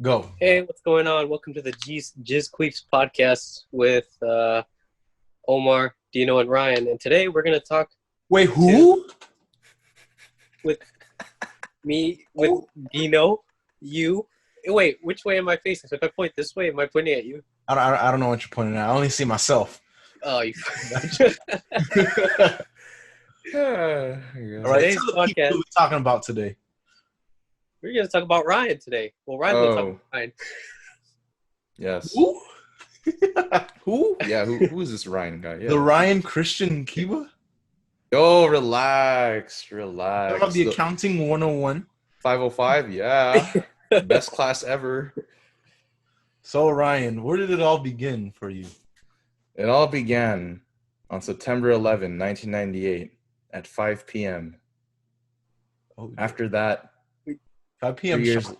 Go. Hey, what's going on? Welcome to the DeezQuibs podcast with Omar, Dino, and Ryan. And today we're going to talk Wait, who? with me, with Dino, you. Wait, which way am I facing? So if I point this way, am I pointing at you? I don't know what you're pointing at. I only see myself. Oh, you. All right, Today's tell the people podcast, who we're talking about today. we're going to talk about Ryan today. Well, Ryan's going to talk about Ryan. Yes. Who? Who? Yeah, who is this Ryan guy? Yeah. The Ryan Christian Quiba? Oh, relax. Talking about the accounting 101. 505, yeah. Best class ever. So, Ryan, where did it all begin for you? It all began on September 11, 1998 at 5 p.m. Oh, After that, 5 p.m. 3 years.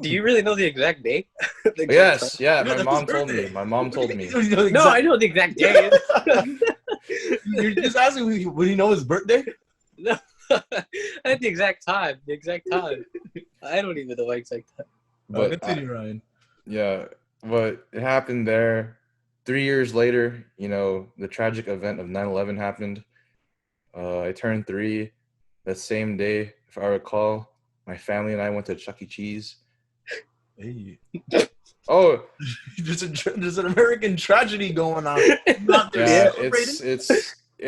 Do you really know the exact date? The exact Yes, time? yeah, Yeah, my that's mom his told me. birthday. My mom told me. No, I know the exact day. You're just asking me, would he know his birthday? No, at the exact time. The exact time. I don't even know the exact time. But Continue, Ryan. yeah, but it happened there. 3 years later, the tragic event of 9/11 happened. I turned 3 that same day, if I recall. My family and I went to Chuck E. Cheese. Hey. Oh, There's an American tragedy going on. Not yeah, celebrating?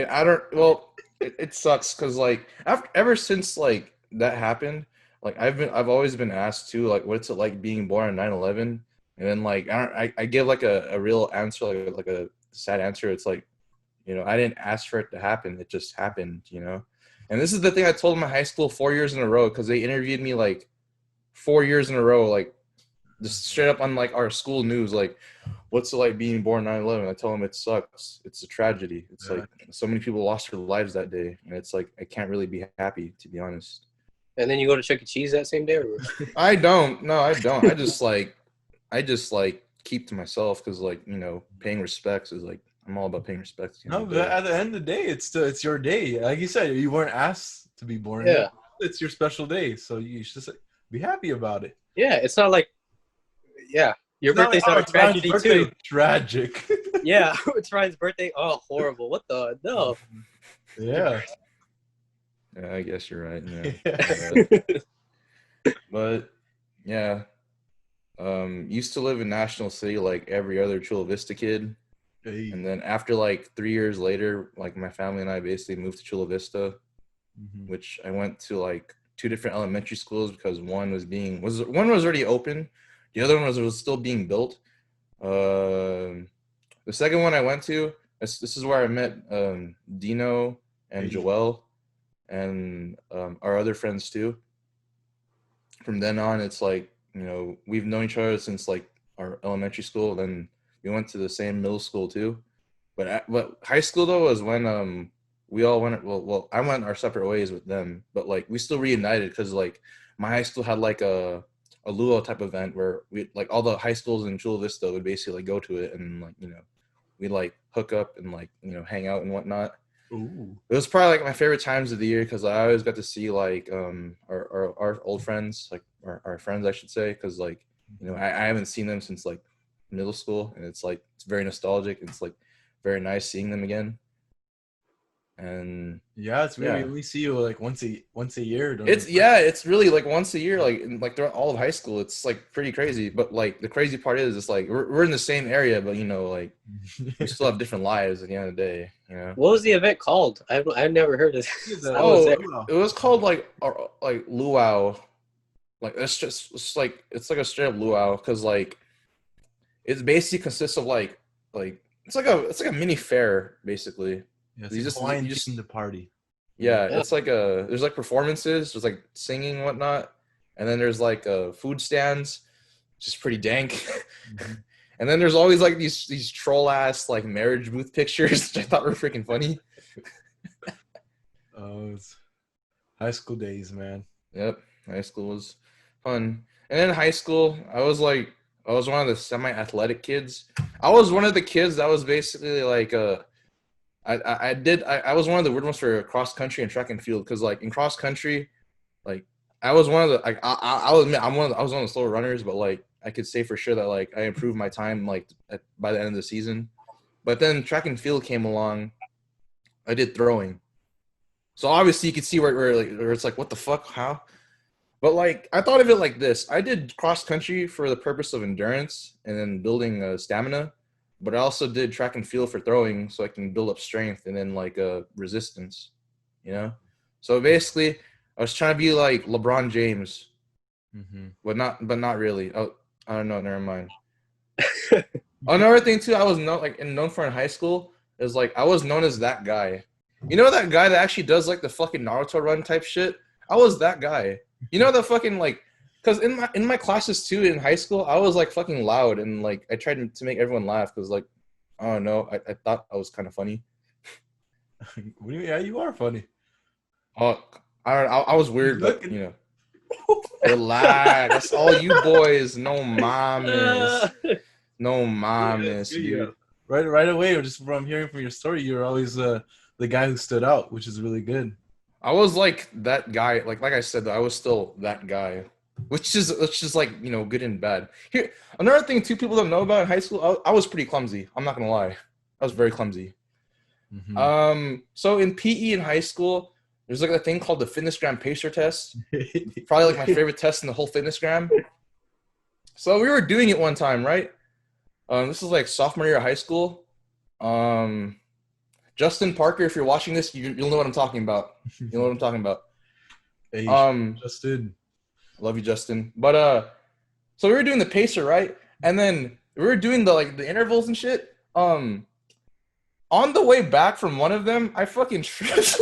I don't. Well, it sucks because ever since that happened, I've always been asked too, what's it like being born on 9/11, and then I give a real answer, like a sad answer. It's I didn't ask for it to happen. It just happened, And this is the thing I told my high school 4 years in a row, because they interviewed me 4 years in a row, just straight up on our school news, what's it like being born 9/11? I tell them it sucks. It's a tragedy. It's so many people lost their lives that day, and it's I can't really be happy, to be honest. And then you go to Chuck E. Cheese that same day? Or... I don't. No, I don't. I just keep to myself because paying respects is I'm all about paying respects. No, but at the end of the day, it's your day. Like you said, you weren't asked to be born. Yeah. It's your special day, so you should just be happy about it. Yeah, it's not your It's not birthday's like, not a it's Ryan's tragedy birthday, too. Tragic. Yeah, it's Ryan's birthday. Oh, horrible. What the? No. Yeah. Yeah, I guess you're right. Yeah. But yeah, used to live in National City like every other Chula Vista kid. Hey. And then after 3 years later, my family and I basically moved to Chula Vista, which I went to 2 different elementary schools because one was already open, the other one was still being built. The second one I went to, this is where I met Dino and Joel and our other friends too. From then on, it's we've known each other since our elementary school. Then we went to the same middle school too, but high school though was when we all went. Well, I went our separate ways with them, but we still reunited because my high school had a luau type event where we all the high schools in Chula Vista would basically go to it and we'd hook up and hang out and whatnot. Ooh. It was probably my favorite times of the year because I always got to see our old friends, our friends I should say, because I haven't seen them since middle school, and it's very nostalgic. It's very nice seeing them again. And yeah, it's weird. We see you once a year. It's really once a year, throughout all of high school. It's pretty crazy, but the crazy part is it's we're in the same area, but we still have different lives at the end of the day. What was the event called? I've never heard of it. It was called luau. It's just it's a straight up luau because it basically consists of it's like a mini fair basically. Yeah, you just the party. Yeah, it's there's performances, there's singing and whatnot, and then there's food stands, which is pretty dank. And then there's always these troll ass marriage booth pictures, which I thought were freaking funny. Oh, it's high school days, man. Yep, high school was fun. And then high school, I was one of the semi-athletic kids. I was one of the kids that was basically I was one of the weird ones for cross country and track and field because in cross country, I was one of the like I'll admit I was one of the slower runners, but like I could say for sure that like I improved my time like by the end of the season. But then track and field came along. I did throwing, so obviously you could see where it's like what the fuck, how. But like I thought of it like this: I did cross country for the purpose of endurance and then building stamina, but I also did track and field for throwing so I can build up strength and then like resistance, you know. So basically, I was trying to be like LeBron James, but not really. Oh, I don't know. Never mind. Another thing too, I was known for in high school is like I was known as that guy. You know that guy that actually does like the fucking Naruto run type shit? I was that guy. You know the fucking like, cause in my classes too in high school, I was like fucking loud and like I tried to make everyone laugh because like I don't know, I thought I was kind of funny. Yeah, you are funny. Oh, I was weird, but you know. Relax. All you boys, no mames. No mames, dude. Right away, just from hearing from your story, you're always the guy who stood out, which is really good. I was like that guy, like I said, though, I was still that guy, which is like, you know, good and bad. Here, another thing too people don't know about in high school, I was pretty clumsy. I'm not gonna lie, I was very clumsy. So in PE in high school, there's like a thing called the Fitnessgram pacer test. Probably like my favorite test in the whole Fitnessgram. So we were doing it one time, right? This is like sophomore year of high school. Justin Parker, if you're watching this, you'll know what I'm talking about. You'll know what I'm talking about. Hey, Justin. Love you, Justin. But so we were doing the pacer, right? And then we were doing the intervals and shit. On the way back from one of them, I fucking tripped.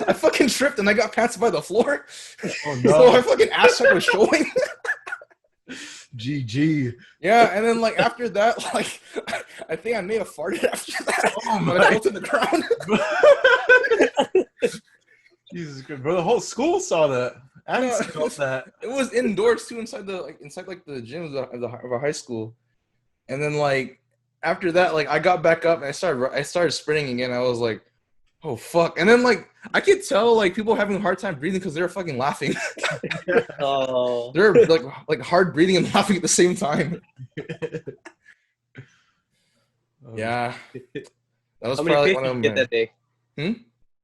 I fucking tripped and I got pounced by the floor. Oh no! So my fucking ass cheek was showing. GG. Yeah, and then like after that, like I think I may have farted after that. Oh my! I fell to the ground. Jesus Christ, bro! The whole school saw that. That. It was indoors too, inside the gym of our high school, and then like after that, like I got back up and I started sprinting again. I was like, oh fuck! And then like I could tell like people having a hard time breathing because they were fucking laughing. Oh, They're like hard breathing and laughing at the same time. Yeah, that was how many probably pacers one of did you get that day?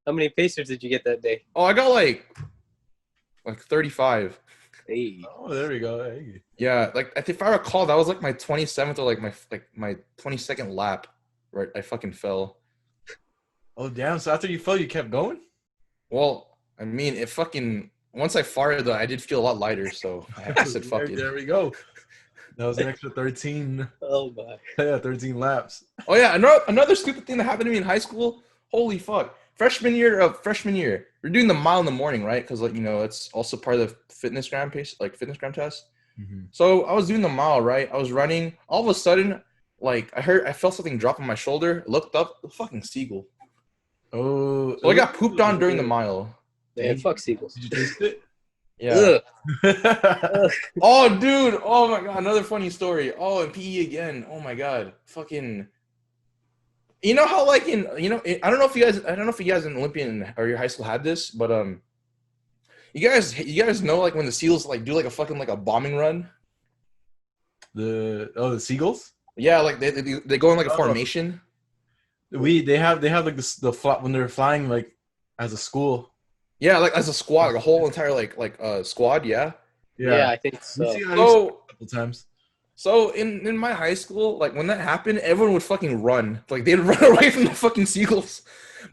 How many pacers did you get that day? Oh, I got like 35. Hey. Oh, there we go. Hey. Yeah, like if I recall, that was like my 27th or like my 22nd lap. Right, I fucking fell. Oh damn! So after you fell, you kept going? Well, I mean, it fucking once I farted though, I did feel a lot lighter, so I said fuck it. There we go. That was an extra 13. Oh my. Yeah, 13 laps. Oh yeah, another stupid thing that happened to me in high school. Holy fuck! Freshman year, we're doing the mile in the morning, right? Because like you know, it's also part of the Fitnessgram Fitnessgram test. So I was doing the mile, right? I was running. All of a sudden, like I felt something drop on my shoulder. Looked up, a fucking seagull. Oh, so I got pooped on during the mile. Man, fuck seagulls. Did you taste it? Yeah. Oh, dude. Oh my god. Another funny story. Oh, and PE again. Oh my god. Fucking. You know how like I don't know if you guys in Olympian or your high school had this, but you guys know like when the SEALs like do like a fucking like a bombing run. The seagulls. Yeah, like they go in like a formation. They have like the when they're flying like as a school. Yeah, like as a squad, like a whole entire like squad. Yeah. Yeah, I think so. So a couple times. So in my high school, like when that happened, everyone would fucking run. Like they'd run away from the fucking seagulls.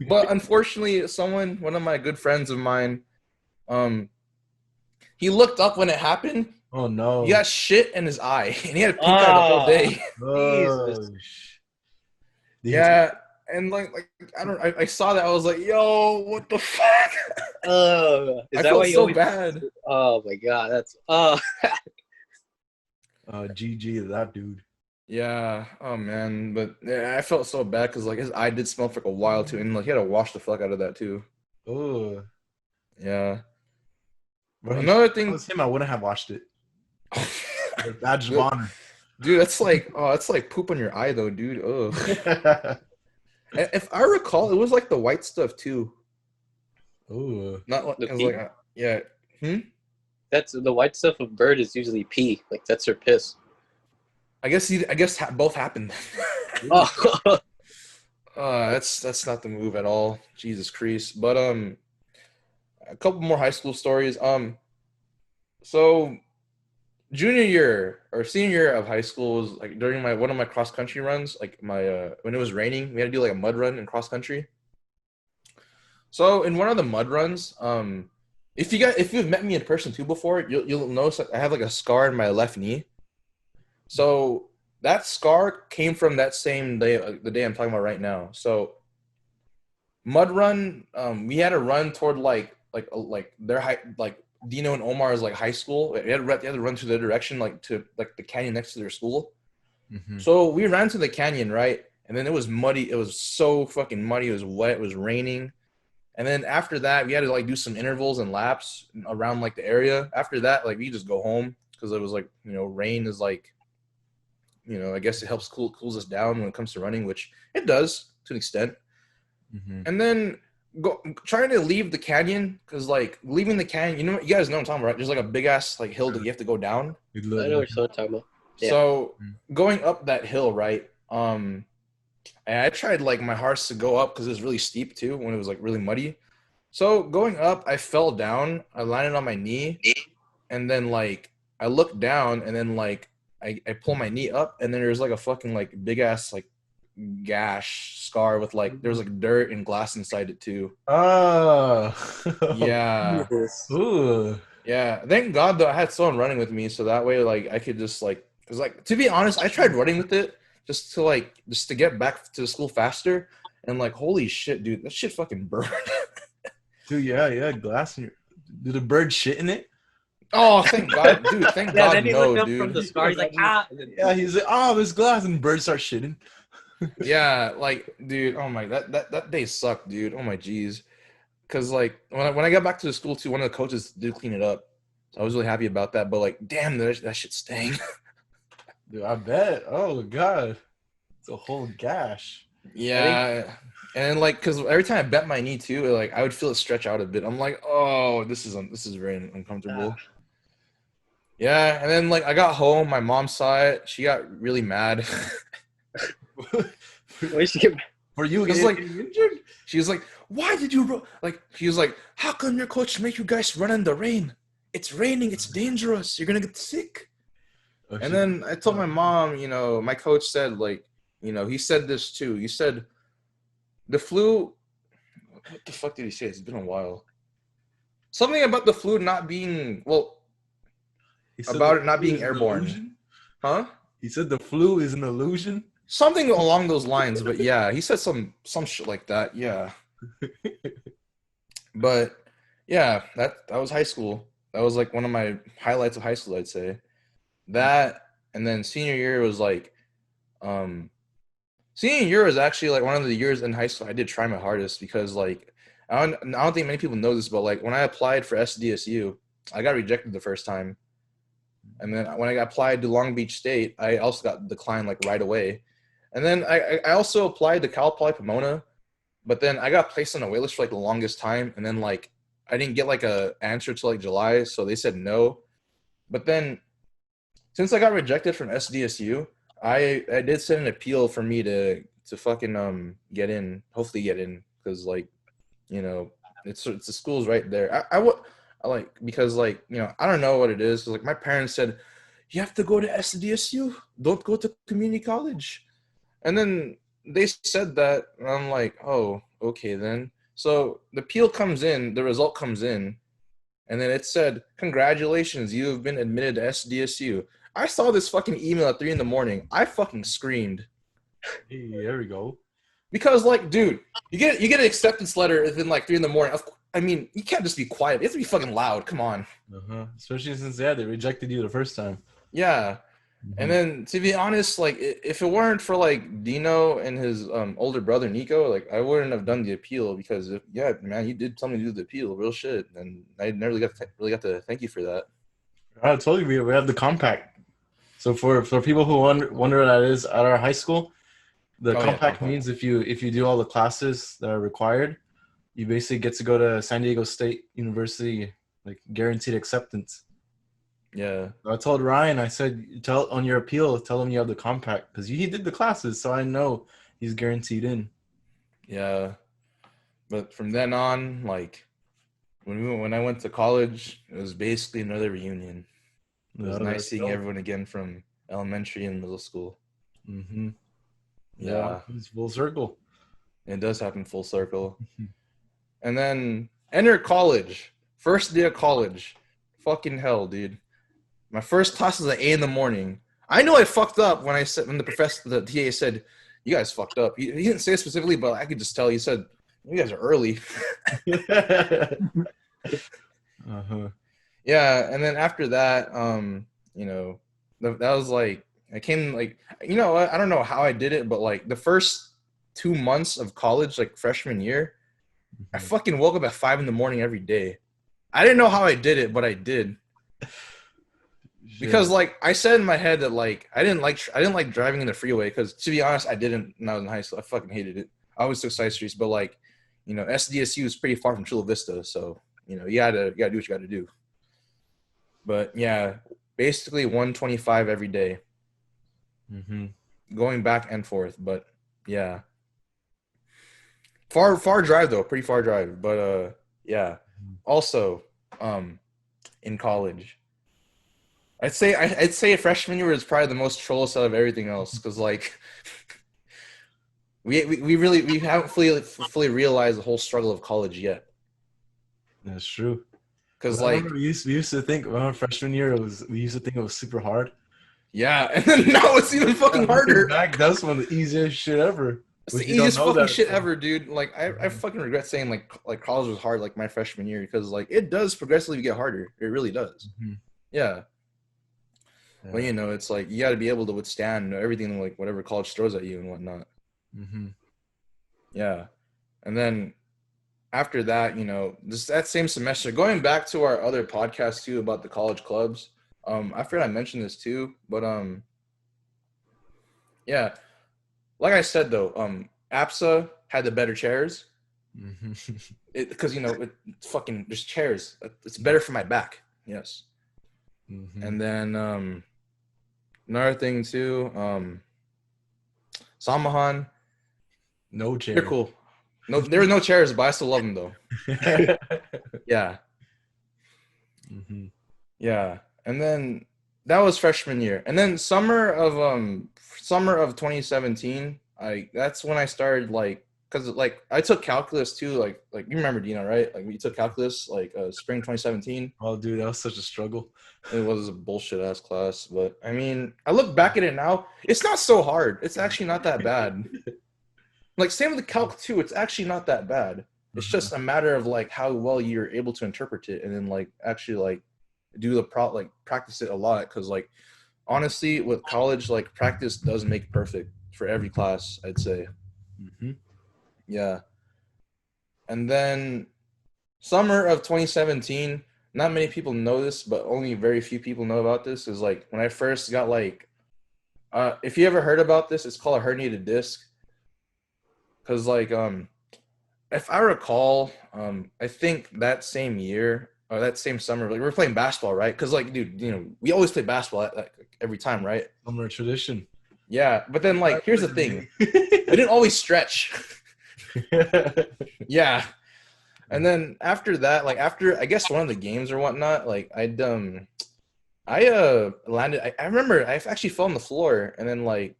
But unfortunately, one of my good friends of mine, he looked up when it happened. Oh no! He got shit in his eye, and he had pink eye the whole day. Oh, yeah. And like I saw that, I was like, yo, what the fuck? Is I that felt why you so always... bad. Oh my god, that's GG to that dude. Yeah. Oh man, but yeah, I felt so bad because like his eye did smell for like a while too, and like he had to wash the fuck out of that too. Oh. Yeah. Bro, another thing. If it was him, I wouldn't have watched it. Badge of honor. Dude, that's like poop on your eye though, dude. Ugh. If I recall, it was like the white stuff too. Oh. Not like, it was like yeah. That's the white stuff of bird is usually pee. Like that's her piss. I guess both happened. Oh, That's not the move at all. Jesus Christ. But a couple more high school stories. So junior year or senior year of high school was like during one of my cross country runs. Like my when it was raining, we had to do like a mud run in cross country. So in one of the mud runs, if you've met me in person too before, you'll notice that I have like a scar in my left knee. So that scar came from that same day, the day I'm talking about right now. So mud run, we had to run toward like their high, like Dino and Omar's like high school. They had to run to their direction, like to like the canyon next to their school. Mm-hmm. So we ran to the canyon, right? And then it was muddy. It was so fucking muddy. It was wet. It was raining. And then after that, we had to like do some intervals and laps around like the area. After that, like we just go home because it was like, rain is like, I guess it helps cools us down when it comes to running, which it does to an extent. Mm-hmm. And then trying to leave the canyon, because like leaving the canyon, you guys know what I'm talking about, right? There's like a big ass like hill that you have to go down. I know what you're talking about. Yeah. So going up that hill, right? And I tried like my hardest to go up because it was really steep too when it was like really muddy. So going up, I fell down. I landed on my knee, and then like I looked down, and then like I pull my knee up, and then there's like a fucking like big ass like gash scar with like there's like dirt and glass inside it too. Oh. Yeah. Ooh. Yeah. Thank God though I had someone running with me, so that way like I could just like, because like to be honest, I tried running with it just to get back to the school faster, and like holy shit, dude, that shit fucking burned. Dude, yeah, glass in your. Did a bird shit in it? Oh, thank God, dude. Thank Yeah, God, then he no, looked up from the dude. scar. He's like, ah. And then, Yeah, he's like, oh, there's glass, and birds start shitting. Yeah, like, dude. Oh my, that day sucked, dude. Oh my, jeez. Because like when I got back to the school too, one of the coaches did clean it up. So I was really happy about that. But like, damn, that shit stank. Dude, I bet. Oh god, it's a whole gash. Yeah, and like, cause every time I bent my knee too, like I would feel it stretch out a bit. I'm like, oh, this is very uncomfortable. Yeah, and then like I got home, my mom saw it. She got really mad. wait, she get For you, Cause getting like injured? she was like, why did you like? She was like, how come your coach make you guys run in the rain? It's raining. It's dangerous. You're gonna get sick. Oh, And then I told my mom, my coach said like, he said this too. He said the flu. What the fuck did he say? It's been a while. Something about the flu not being about it not being airborne. Illusion? Huh? He said the flu is an illusion. Something along those lines, but yeah, he said some shit like that. Yeah. But yeah, that was high school. That was like one of my highlights of high school, I'd say. That, and then senior year was like, senior year was actually like one of the years in high school I did try my hardest, because like I don't think many people know this, but like when I applied for SDSU, I got rejected the first time. And then when I got applied to Long Beach State, I also got declined like right away. And then I also applied to Cal Poly Pomona, but then I got placed on a waitlist for like the longest time. And then like I didn't get like a answer till like July, so they said no. But then since I got rejected from SDSU, I did send an appeal for me to fucking get in, hopefully get in, because like it's the school's right there. I would like, because like I don't know what it is. Like my parents said, you have to go to SDSU, don't go to community college. And then they said that, and I'm like, oh, okay then. So the appeal comes in, the result comes in, and then it said, congratulations, you have been admitted to SDSU. I saw this fucking email at 3 a.m. I fucking screamed. Hey, there we go. Because like, dude, you get an acceptance letter within like 3 a.m. I mean, you can't just be quiet. You have to be fucking loud. Come on. Especially since they rejected you the first time. Yeah. And then, to be honest, like, if it weren't for, like, Dino and his older brother, Nico, like, I wouldn't have done the appeal, because, man, you did tell me to do the appeal, real shit, and I never really got to thank you for that. I told you we have the compact. So for people who wonder what that is at our high school, the compact means if you do all the classes that are required, you basically get to go to San Diego State University like guaranteed acceptance. Yeah. So I told Ryan, I said, tell on your appeal, tell him you have the compact because he did the classes, so I know he's guaranteed in. Yeah. But from then on, like when I went to college, it was basically another reunion. It was nice seeing everyone again from elementary and middle school. Mm-hmm. Yeah. It's full circle. It does happen full circle. And then enter college. First day of college. Fucking hell, dude. My first class is at 8 a.m. I know I fucked up when the TA said, "You guys fucked up." He didn't say it specifically, but I could just tell. He said, "You guys are early." Uh-huh. Yeah, and then after that, that was like I came like I don't know how I did it, but like the first 2 months of college, like freshman year, I fucking woke up at 5 a.m. every day. I didn't know how I did it, but I did. Because like I said in my head that like I didn't like driving in the freeway because to be honest I didn't when I was in high school. I fucking hated it. I always took side streets, but like SDSU is pretty far from Chula Vista, so you gotta do what you gotta do. But yeah, basically 125 every day, going back and forth. But yeah, far drive though, pretty far drive. But yeah, also in college. I'd say freshman year was probably the most trollous out of everything else because like we haven't fully realized the whole struggle of college yet. That's true. Because like we used to think freshman year we used to think it was super hard. Yeah, and then now it's even fucking harder. That's one of the easiest shit ever. It's the easiest fucking shit ever, dude. Like I fucking regret saying like college was hard like my freshman year because like it does progressively get harder. It really does. Yeah. But it's like you got to be able to withstand everything, like whatever college throws at you and whatnot. Yeah, and then after that, that same semester, going back to our other podcast too about the college clubs. I forgot I mentioned this too, but yeah, like I said though, APSA had the better chairs. Because it's fucking just chairs. It's better for my back. Yes. And then another thing too, Samahan. No chairs. They're cool. No, there were no chairs, but I still love them though. Yeah. Yeah. And then that was freshman year. And then summer of 2017, that's when I started because like I took calculus too, like you remember Dino, right? Like we took calculus spring 2017. Oh dude, that was such a struggle. It was a bullshit ass class, but I mean, I look back at it now, it's not so hard. It's actually not that bad. Like same with the calc too, it's actually not that bad. It's just a matter of like how well you're able to interpret it and then like actually like do the practice it a lot, because like honestly with college, like practice does make perfect for every class, I'd say. Yeah. And then summer of 2017, not many people know this, but only very few people know about this, is like when I first got if you ever heard about this, it's called a herniated disc. Because like if I recall, I think that same year or that same summer, like we were playing basketball, right? Because like, dude, we always play basketball every time, right? Summer tradition. Yeah, but then like here's the thing, I didn't always stretch. Yeah, and then after that, like after I guess one of the games or whatnot, like I landed. I remember I actually fell on the floor, and then like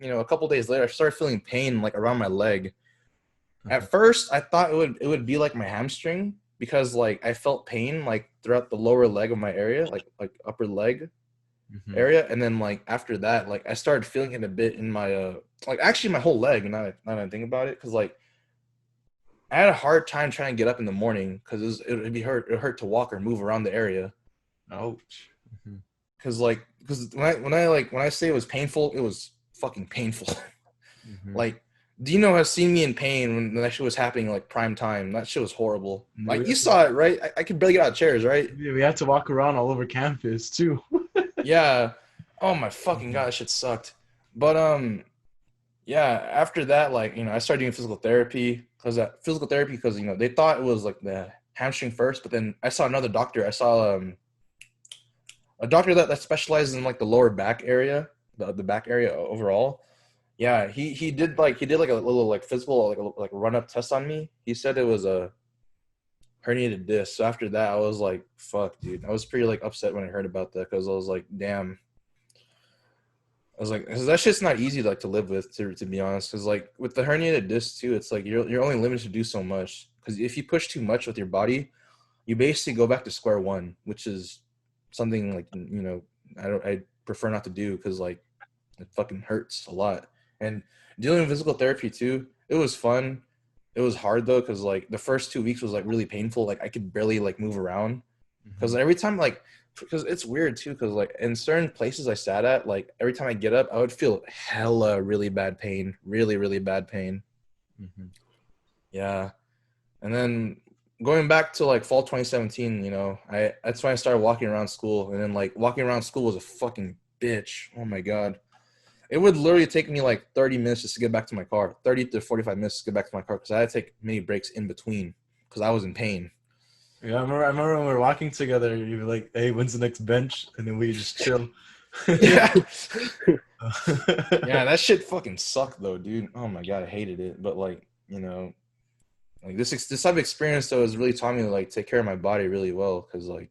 a couple days later, I started feeling pain like around my leg. At first, I thought it would be like my hamstring because like I felt pain like throughout the lower leg of my area, like upper leg area, and then like after that, like I started feeling it a bit in my like actually my whole leg. Now that I think about it, because like I had a hard time trying to get up in the morning because it hurt to walk or move around the area. Ouch. Because when I say it was painful, it was fucking painful. Like Dino has seen me in pain when that shit was happening like prime time. That shit was horrible. Like you saw it, right? I could barely get out of chairs, right? Yeah, we had to walk around all over campus too. Yeah. Oh my fucking god, that shit sucked. But yeah, after that, like I started doing physical therapy because they thought it was like the hamstring first, but then I saw another doctor. I saw a doctor that specializes in like the lower back area, the back area overall. Yeah, he did like a little like physical like run up test on me. He said it was a herniated disc. So after that, I was like, fuck, dude. I was pretty like upset when I heard about that because I was like, damn. I was like, that shit's not easy like to live with, to be honest. Because like with the herniated disc too, it's like you're only limited to do so much. Because if you push too much with your body, you basically go back to square one, which is something like, you know, I prefer not to do because like it fucking hurts a lot. And dealing with physical therapy too, it was fun. It was hard though because like the first 2 weeks was like really painful. Like I could barely like move around because every time like, because it's weird too because like in certain places I sat at, like every time I get up I would feel hella really bad pain, really bad pain. Yeah. And then going back to like fall 2017, you know, that's when I started walking around school. And then like walking around school was a fucking bitch. Oh my god, it would literally take me like 30 minutes just to get back to my car, 30 to 45 minutes to get back to my car because I had to take many breaks in between because I was in pain. Yeah, I remember when we were walking together, you were like, hey, when's the next bench? And then we just chill. Yeah. Yeah, that shit fucking sucked though, dude. Oh my god, I hated it. But like, you know, like this type of experience though has really taught me to like take care of my body really well because like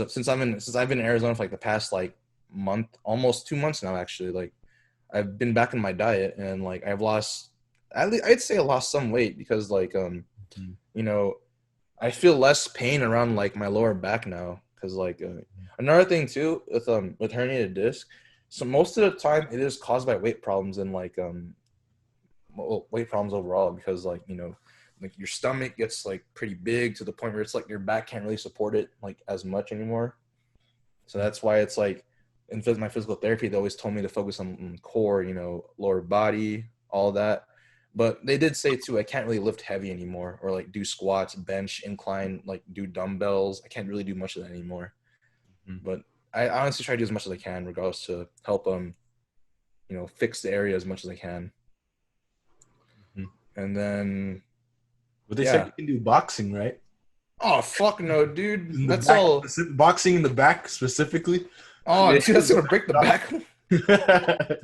since I've been in Arizona for like the past like month, almost 2 months now actually, like I've been back in my diet and like I've lost, I'd say I lost some weight because like you know, I feel less pain around like my lower back now because like another thing too with herniated disc, so most of the time it is caused by weight problems and like weight problems overall because like, you know, like your stomach gets like pretty big to the point where it's like your back can't really support it like as much anymore. So that's why it's like in my physical therapy they always told me to focus on core, you know, lower body, all that. But they did say too I can't really lift heavy anymore or like do squats, bench, incline, like do dumbbells. I can't really do much of that anymore. But I honestly try to do as much as I can regardless to help you know, fix the area as much as I can. And then But they said you can do boxing, right? Oh fuck no, dude. That's back, all. Boxing in the back specifically. Oh, dude, that's gonna break the back.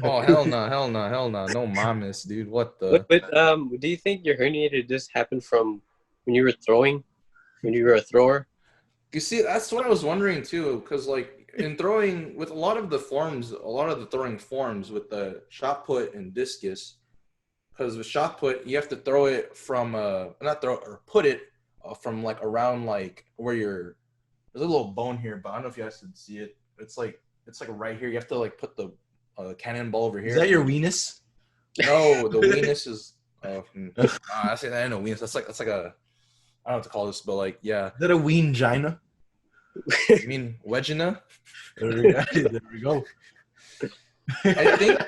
Oh hell no, no mamas, dude. What the? But do you think your herniated disc happened from when you were throwing, when you were a thrower? You see, that's what I was wondering too, because like in throwing with a lot of the throwing forms with the shot put and discus, because with shot put you have to throw it from put it from like around like where there's a little bone here, but I don't know if you guys can see it. It's like right here. You have to like put the cannonball over here. Is that your weenus? No, the weenus is. I say that ain't no weenus. That's like a. I don't know what to call this, but like yeah. Is that a weengina? You mean wedgina? There we go. I think.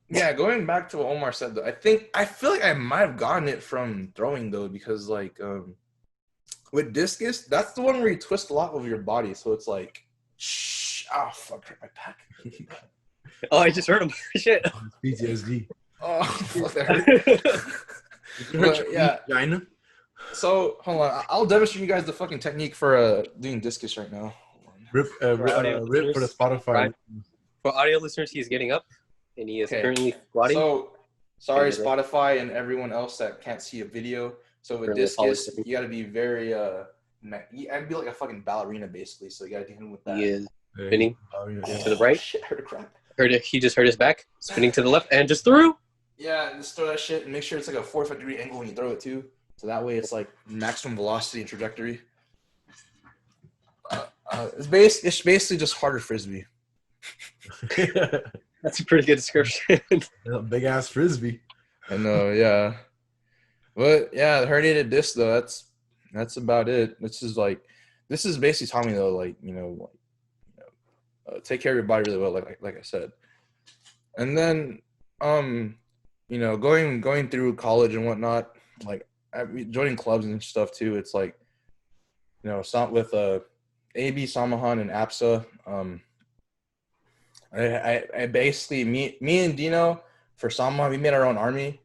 Yeah, going back to what Omar said, though, I feel like I might have gotten it from throwing though, because like with discus, that's the one where you twist a lot of your body, so it's like, fuck, hurt my back. Oh, I just heard him. Shit. PTSD. Oh, fuck, that hurt. But, yeah. Vagina? So hold on, I'll demonstrate you guys the fucking technique for doing discus right now. Rip for the Spotify. For audio listeners, he's getting up. And he is currently squatting. So, sorry, Spotify and everyone else that can't see a video. So with discus, you got to be very, I'd be like a fucking ballerina basically. So you got to do him with that. He is spinning to the right. Shit, heard a crap. He just hurt his back, spinning to the left, and just threw. Yeah, just throw that shit and make sure it's like a 45-degree angle when you throw it too. So that way it's like maximum velocity and trajectory. It's basically just harder frisbee. That's a pretty good description. Big ass frisbee. I know, yeah. But yeah, the herniated disc though, that's about it. This is basically taught me though, like, take care of your body really well, like I said. And then going through college and whatnot, like joining clubs and stuff too, it's like, with AB, Samahan, and APSA, I basically me and Dino for Samahan, we made our own army.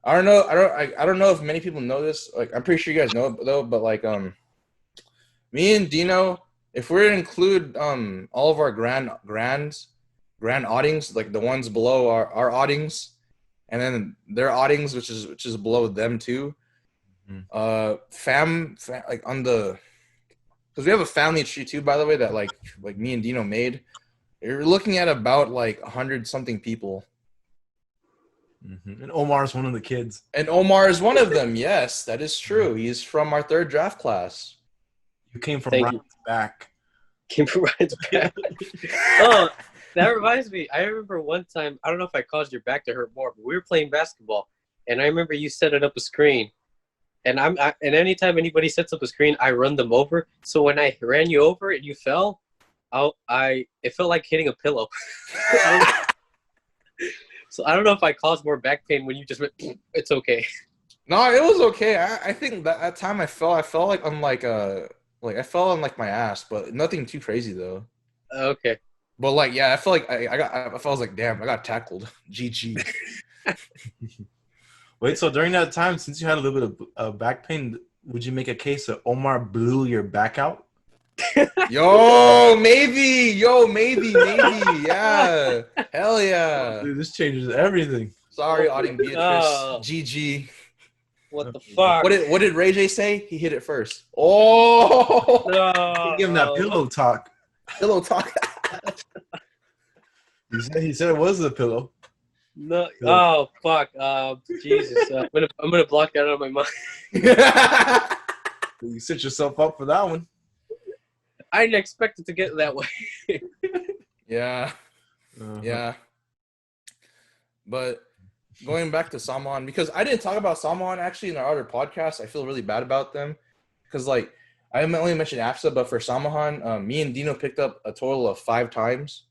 I don't know if many people know this. Like, I'm pretty sure you guys know it though, but like Me and Dino, if we're to include all of our grand audings, like the ones below our audings, and then their audings, which is below them too. Fam like on the, because we have a family tree too, by the way, that like me and Dino made. You're looking at about like 100 something people. And Omar's one of the kids. And Omar is one of them. Yes, that is true. He's from our 3rd draft class. You came from Ryan's back. Came from Ryan's back. Oh, that reminds me. I remember one time, I don't know if I caused your back to hurt more, but we were playing basketball, and I remember you set up a screen. And and anytime anybody sets up a screen, I run them over. So when I ran you over and you fell, it felt like hitting a pillow. So I don't know if I caused more back pain when you just went. It's okay. No, it was okay. I think that time I fell like on like I fell on like my ass, but nothing too crazy though. Okay. But like yeah, I felt like I was like damn, I got tackled. GG. Wait, so during that time, since you had a little bit of back pain, would you make a case that Omar blew your back out? Yo, maybe, yeah, hell yeah. Dude, this changes everything. Sorry, Ading Beatrice. GG. What the fuck? What did Ray J say? He hit it first. Oh, no. Give him that pillow talk. Pillow talk. He said it was a pillow. No. Oh fuck. Jesus. I'm gonna block that out of my mind. You set yourself up for that one. I didn't expect it to get that way. Yeah. Yeah. But going back to Saman, because I didn't talk about Saman actually in our other podcast. I feel really bad about them because like I only mentioned AFSA, but for Samahan, me and Dino picked up a total of 5 times.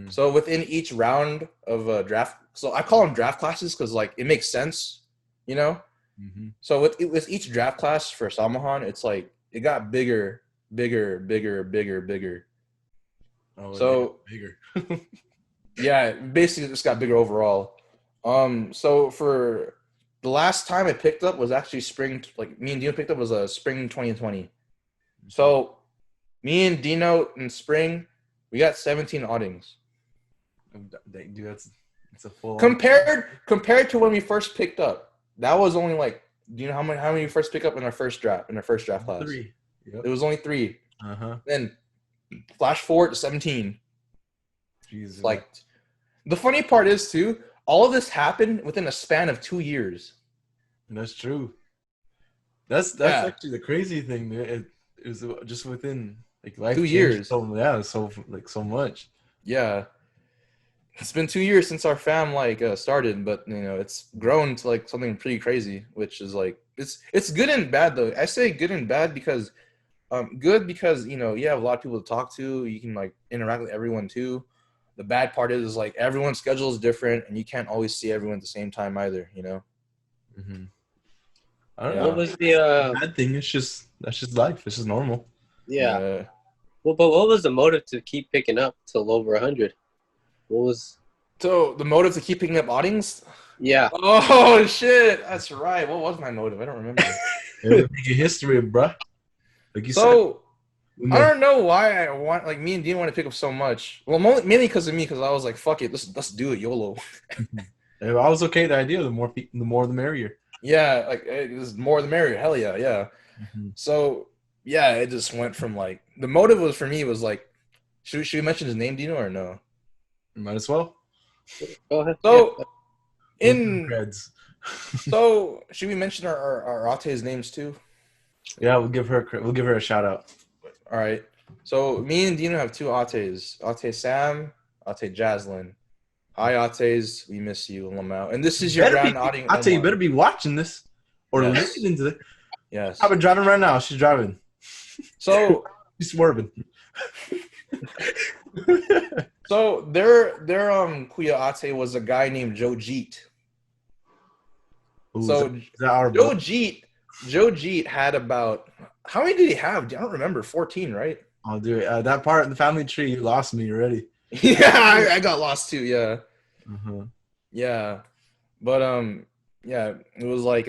So within each round of a draft, so I call them draft classes because like it makes sense, you know. So with each draft class for Samahan, it's like it got bigger. Oh, so bigger. Yeah, basically it just got bigger overall. So for the last time I picked up was actually spring, like me and Dino picked up was spring 2020. So me and Dino in spring, we got 17 audings. Dude, that's a full compared to when we first picked up. That was only like, do you know how many you first pick up in our first draft class? 3. Yep. It was only 3. Then flash forward to 17. Jesus. Like the funny part is too, all of this happened within a span of 2 years. That's true. That's actually the crazy thing. It was just within like life 2 years. So much. Yeah. It's been 2 years since our fam started, but you know it's grown to like something pretty crazy, which is like it's good and bad though. I say good and bad because good because you know you have a lot of people to talk to, you can like interact with everyone too. The bad part is like everyone's schedule is different and you can't always see everyone at the same time either, you know. I don't know. What was the bad thing? That's just life. It's just normal. Yeah. Well, but what was the motive to keep picking up till over 100? What was so the motive to keep picking up audings? Yeah. Oh shit, that's right. What was my motive? I don't remember. Making history, bruh. Like you said. I don't know why I want like me and Dean want to pick up so much. Well, mainly because of me, because I was like, "Fuck it, let's do it, YOLO." I was okay with the idea. The more the merrier. Yeah, like it was more the merrier. Hell yeah, yeah. So yeah, it just went from like the motive was for me was like, should we mention his name, Dino, or no? Might as well. Go ahead. So Creds. So should we mention our Ate's names too? Yeah, we'll give her a shout out. All right. So me and Dino have 2 Ates. Ate Sam, Ate Jaslyn. Hi Ates, we miss you, Lamau. And this is your grand outing. Ate, you better be watching this or listening to it. Yes. I've been driving right now. She's driving. So she's swerving. So their Kuya Ate was a guy named Joe Jeet. Ooh, so Joe Jeet had about, how many did he have? I don't remember. 14, right? Oh, dude, that part of the family tree, you lost me already. Yeah, I got lost too. Yeah. Yeah, but yeah, it was like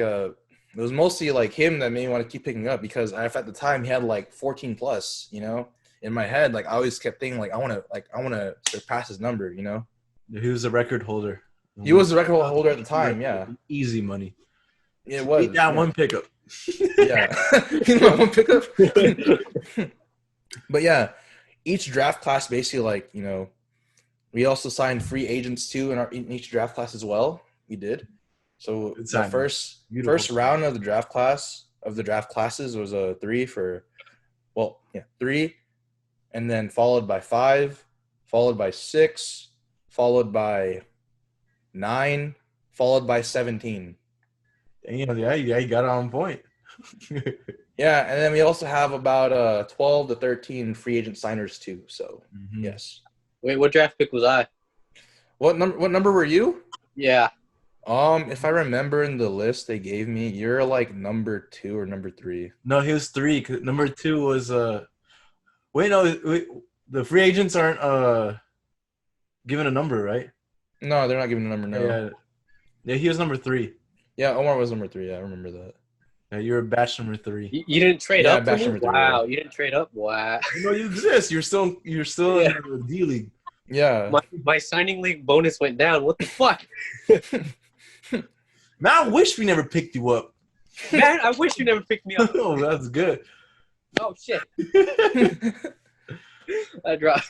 it was mostly like him that made me want to keep picking up because at the time he had like 14 plus, you know. In my head, like I always kept thinking like I want to surpass his number, you know. He was a record holder. He was the record holder at the time, yeah. Easy money. It was. Beat that one pickup. Yeah. One pickup. But yeah, each draft class basically like, you know, we also signed free agents too in each draft class as well. We did. So the first round of the draft classes was a 3 for, well, yeah, 3, and then followed by 5, followed by 6, followed by 9, followed by 17. Yeah, you got it on point. Yeah, and then we also have about 12 to 13 free agent signers too. So yes. Wait, what draft pick was I? What number were you? Yeah. If I remember in the list they gave me, you're like number 2 or number 3. No, he was 3. Number 2 was the free agents aren't given a number, right? No, they're not giving a number. No. Yeah, he was number 3. Yeah, Omar was number 3. Yeah, I remember that. Yeah, you were batch number 3. You didn't trade up. Batch number 3. Wow, you didn't trade up. Wow. You know you exist. You're still in the D League. Yeah. My signing league bonus went down. What the fuck? Man, I wish we never picked you up. Man, I wish you never picked me up. Oh, that's good. Oh shit. I dropped.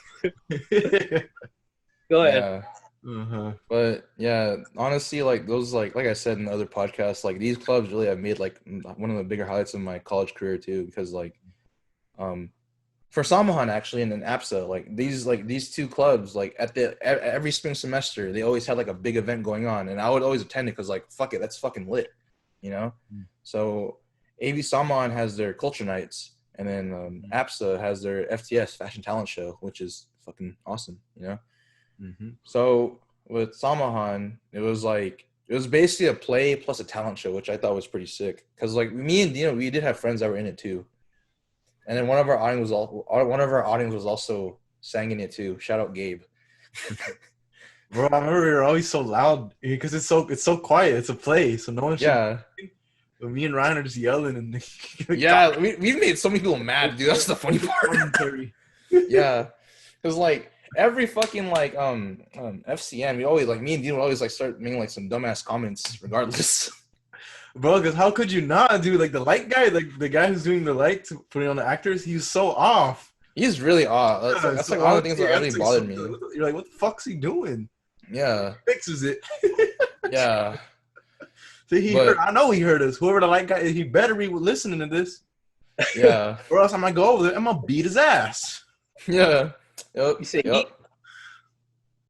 Go ahead. Yeah. But yeah, honestly, like those, like I said in other podcasts, like these clubs really have made like one of the bigger highlights of my college career too, because like, for Samahan actually and then APSA, like these two clubs, like every spring semester they always had like a big event going on, and I would always attend it because like fuck it, that's fucking lit, you know. So AV Samahan has their culture nights, and then APSA has their FTS fashion talent show, which is fucking awesome, you know. So with Samahan, it was basically a play plus a talent show, which I thought was pretty sick. Cause like me and Dino, we did have friends that were in it too, and then one of our audience was also sang in it too. Shout out Gabe. Bro, I remember we were always so loud because it's so quiet. It's a play, so no one should. Yeah. But me and Ryan are just yelling and. Yeah, we've made so many people mad, dude. That's the funny part. Yeah, cause like. Every fucking like FCN, we always like me and Dean would always like start making like some dumbass comments regardless. Bro, because how could you not, dude? Like the light guy, like the guy who's doing the light putting on the actors, he's so off. He's really off. That's so like one of the things that really bothered me. You're like, what the fuck's he doing? Yeah, he fixes it. Yeah. So I know he heard us. Whoever the light guy is, he better be listening to this. Yeah. Or else I might go over there. I'm gonna beat his ass. Yeah. Yep. You say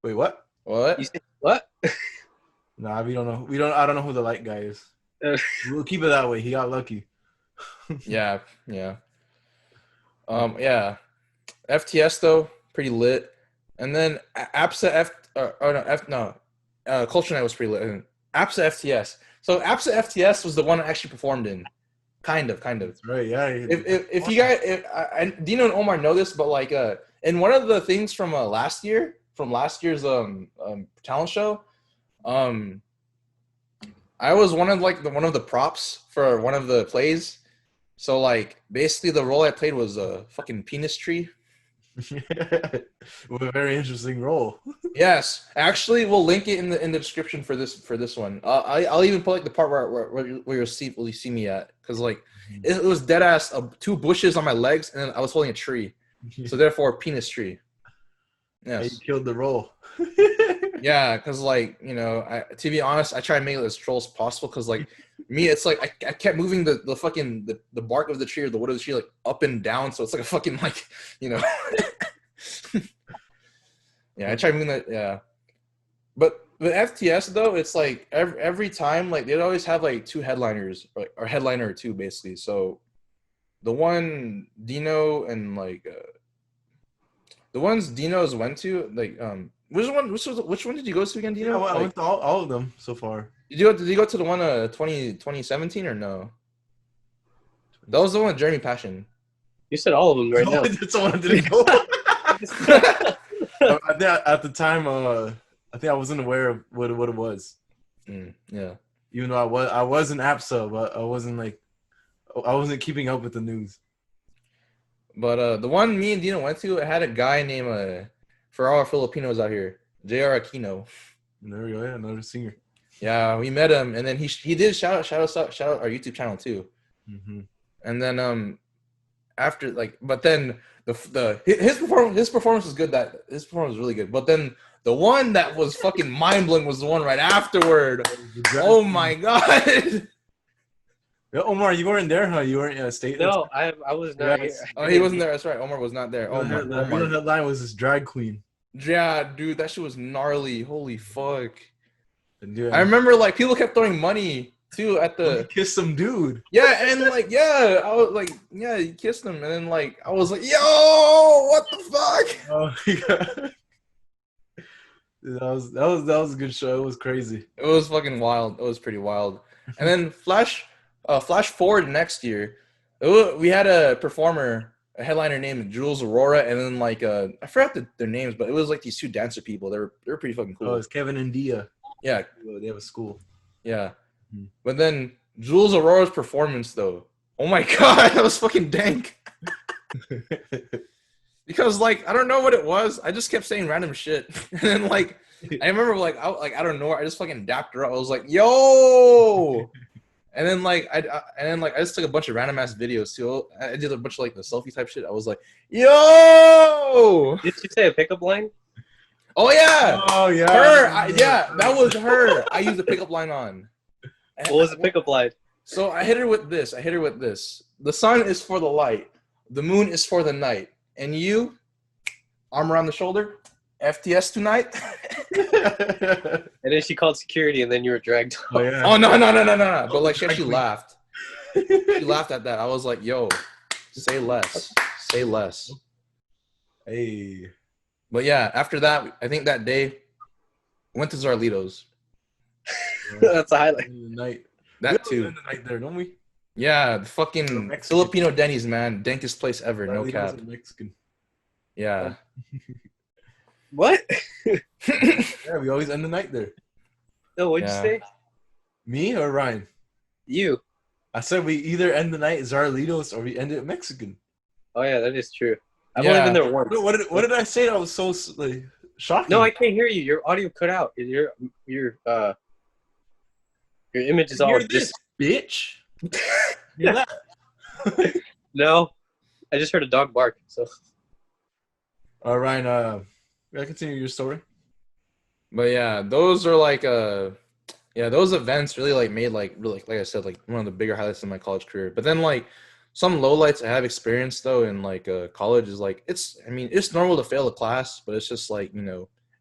Wait, what? What? You say what? Nah, we don't know. I don't know who the light guy is. We'll keep it that way. He got lucky. Yeah. Yeah. Yeah. FTS though, pretty lit. And then APSA Culture Night was pretty lit. And APSA FTS. So APSA FTS was the one I actually performed in. Kind of. That's right. Yeah. If you guys, Dino and Omar know this, but like, and one of the things from last year's talent show, I was one of the props for one of the plays. So like basically the role I played was a fucking penis tree. What a very interesting role. Yes, actually, we'll link it in the description for this one. I'll even put like the part where you'll see me at, because like it was dead ass 2 bushes on my legs, and then I was holding a tree, so therefore penis tree. Yes, you killed the role. Yeah, because like, you know, to be honest, I try to make it as troll as possible, because like me, it's like I kept moving the fucking the bark of the tree or the wood of the tree like up and down, so it's like a fucking like, you know. Yeah, I try moving that. Yeah, but with FTS though, it's like every time like they'd always have like 2 headliners or headliner or 2 basically. So the one Dino and like the ones Dino's went to, like which one did you go to again, Dino? Yeah, I went to all of them so far. Did you go to the one 2017 or no? That was the one with Jeremy Passion. You said all of them right now. That's the one I didn't go. At the time, I think I wasn't aware of what it was. Yeah. Even though I was an APSA, but I wasn't keeping up with the news. But the one me and Dina went to, it had a guy named for all our Filipinos out here, J.R. Aquino. There we go. Yeah, another singer. Yeah, we met him, and then he did shout out our YouTube channel too. Mm-hmm. And then after but then his performance was good. His performance was really good. But then the one that was fucking mind blowing was the one right afterward. Oh my god. Yeah, Omar, you weren't there, huh? You weren't state. No, I was not here. Oh, he wasn't there. That's right. Omar was not there. Oh my. The real headline was this drag queen. Yeah, dude, that shit was gnarly. Holy fuck. Dude, I remember people kept throwing money too at the kiss some dude. Yeah, and I was like, yeah, you kissed him, and then I was like, yo, what the fuck? Oh my god. That was a good show. It was crazy. It was fucking wild. It was pretty wild. And then flash forward next year, we had a headliner named Jules Aurora, and then I forgot their names, but it was these two dancer people. They were pretty fucking cool. Oh, it's Kevin and Dia. Yeah, they have a school. Yeah, but then Jules Aurora's performance though, oh my god, that was fucking dank. Because I don't know what it was. I just kept saying random shit, and then I remember I don't know. I just fucking dapped her up. I was like, yo. And then I just took a bunch of random ass videos too. I did a bunch of the selfie type shit. I was like, yo. Did you say a pickup line? Oh yeah. Oh yeah. Her. That was her. I used a pickup line on. What was the pickup line? So I hit her with this. The sun is for the light. The moon is for the night. And you, arm around the shoulder, FTS tonight. And then she called security, and then you were dragged off. Oh, yeah. Oh no. But she actually laughed. She laughed at that. I was like, yo, say less. Say less. Hey. But yeah, after that, I think that day, went to Zarlitos. That's a highlight. Night. That too. The night there, don't we? Yeah, the fucking Filipino Denny's, man. Dankest place ever, no cap. Mexican. Yeah. What? Yeah, we always end the night there. No, what'd you say? Me or Ryan? You. I said we either end the night at Zarlitos or we end it Mexican. Oh yeah, that is true. I've only been there once. What did I say that was so shocking? No, I can't hear you. Your audio cut out. Your image is all this bitch. Hear that? No, I just heard a dog bark. So. All right, Ryan. I continue your story. But yeah, those are those events really made really I said one of the bigger highlights of my college career. But then some lowlights I have experienced though in college is it's normal to fail a class, but it's just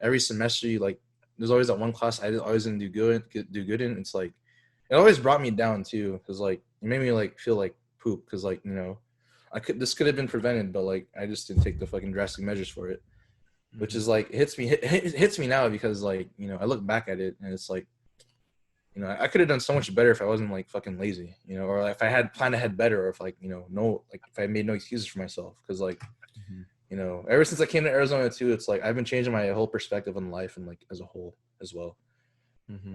every semester you there's always that one class I always didn't do good in. It's it always brought me down too, because it made me feel like poop, because this could have been prevented, but I just didn't take the fucking drastic measures for it, which is it hits me now, because I look back at it and it's I could have done so much better if I wasn't fucking lazy, or if I had planned ahead better, or if if I made no excuses for myself, because ever since I came to Arizona too, it's I've been changing my whole perspective on life and as a whole as well.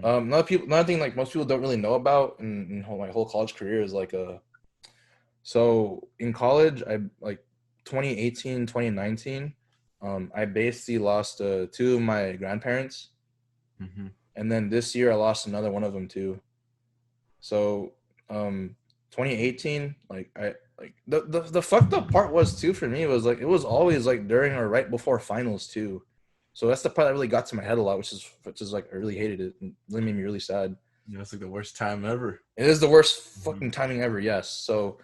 Another thing most people don't really know about in my whole college career is so in college I 2018 2019 I basically lost two of my grandparents, and then this year I lost another one of them too. So 2018 the fucked up part was too for me was it was always during or right before finals too. So that's the part that really got to my head a lot, which is I really hated it and really made me really sad. Yeah, it's the worst time ever. It is the worst fucking timing ever, yes. So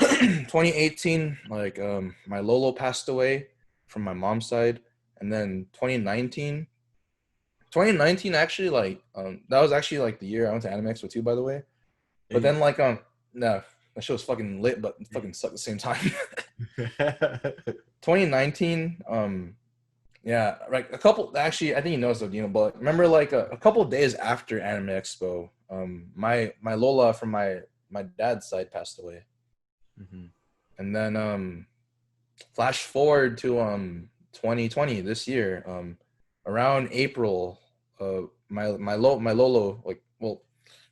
2018, my Lolo passed away from my mom's side, and then 2019 actually that was actually the year I went to Anime Expo too, by the way. But then no, that show was fucking lit, but fucking sucked at the same time. 2019, yeah, a couple. Actually, I think you know this, but remember, a couple of days after Anime Expo, my Lola from my dad's side passed away, and then flash forward to 2020 this year, around April, my Lolo